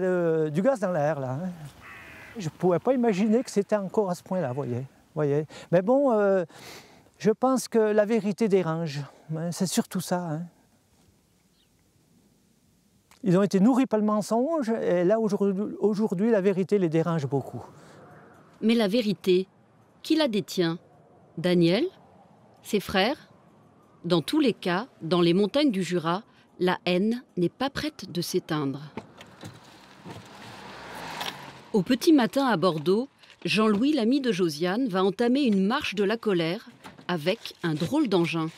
du gaz dans l'air, là. Hein. Je ne pouvais pas imaginer que c'était encore à ce point-là, vous voyez. Mais bon, je pense que la vérité dérange. Hein, c'est surtout ça. Hein. Ils ont été nourris par le mensonge, et là, aujourd'hui, la vérité les dérange beaucoup. Mais la vérité, qui la détient? Daniel? Ses frères? Dans tous les cas, dans les montagnes du Jura, la haine n'est pas prête de s'éteindre. Au petit matin à Bordeaux, Jean-Louis, l'ami de Josiane, va entamer une marche de la colère avec un drôle d'engin.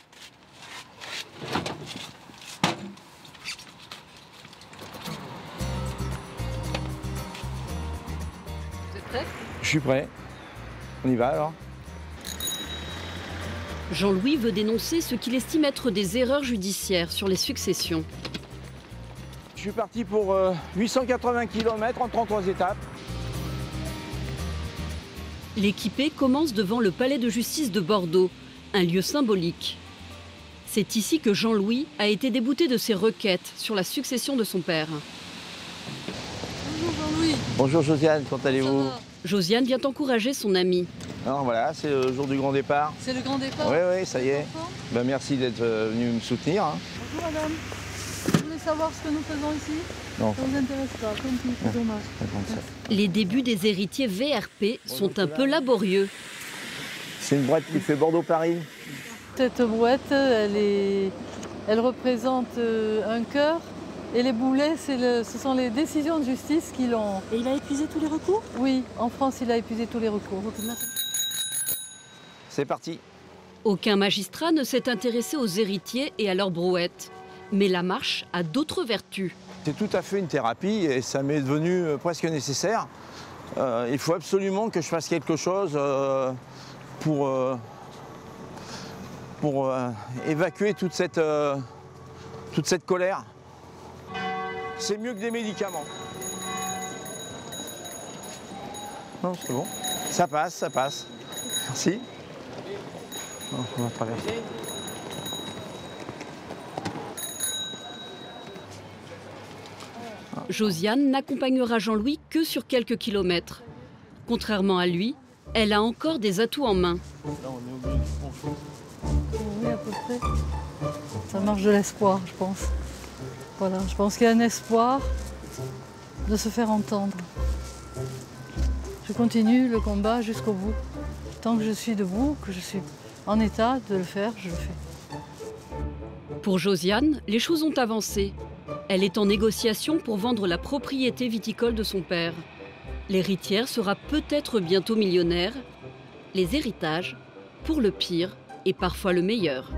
Vous êtes prêts? Je suis prêt. On y va alors? Jean-Louis veut dénoncer ce qu'il estime être des erreurs judiciaires sur les successions. Je suis parti pour 880 km en 33 étapes. L'équipée commence devant le palais de justice de Bordeaux, un lieu symbolique. C'est ici que Jean-Louis a été débouté de ses requêtes sur la succession de son père. Bonjour Jean-Louis. Bonjour Josiane, comment allez-vous? Josiane vient encourager son ami. Alors voilà, c'est le jour du grand départ. C'est le grand départ? Oui, ça y est. Ben, merci d'être venu me soutenir. Hein. Bonjour madame. Vous voulez savoir ce que nous faisons ici? Non. Ça ne vous intéresse pas, comme tout, c'est dommage. Les débuts des héritiers VRP sont un peu laborieux. C'est une brouette qui fait Bordeaux-Paris. Cette brouette, elle représente un cœur. Et les boulets, ce sont les décisions de justice qui l'ont... Et il a épuisé tous les recours? Oui, en France, il a épuisé tous les recours. C'est parti. Aucun magistrat ne s'est intéressé aux héritiers et à leurs brouettes. Mais la marche a d'autres vertus. C'est tout à fait une thérapie et ça m'est devenu presque nécessaire. Il faut absolument que je fasse quelque chose pour évacuer toute cette colère. C'est mieux que des médicaments. Non, c'est bon. Ça passe, ça passe. Merci. Non, on va traverser. Josiane n'accompagnera Jean-Louis que sur quelques kilomètres. Contrairement à lui, elle a encore des atouts en main. Oui, à peu près. Ça marche de l'espoir, je pense. Voilà, je pense qu'il y a un espoir de se faire entendre. Je continue le combat jusqu'au bout. Tant que je suis debout, que je suis en état de le faire, je le fais. Pour Josiane, les choses ont avancé. Elle est en négociation pour vendre la propriété viticole de son père. L'héritière sera peut-être bientôt millionnaire. Les héritages, pour le pire et parfois le meilleur.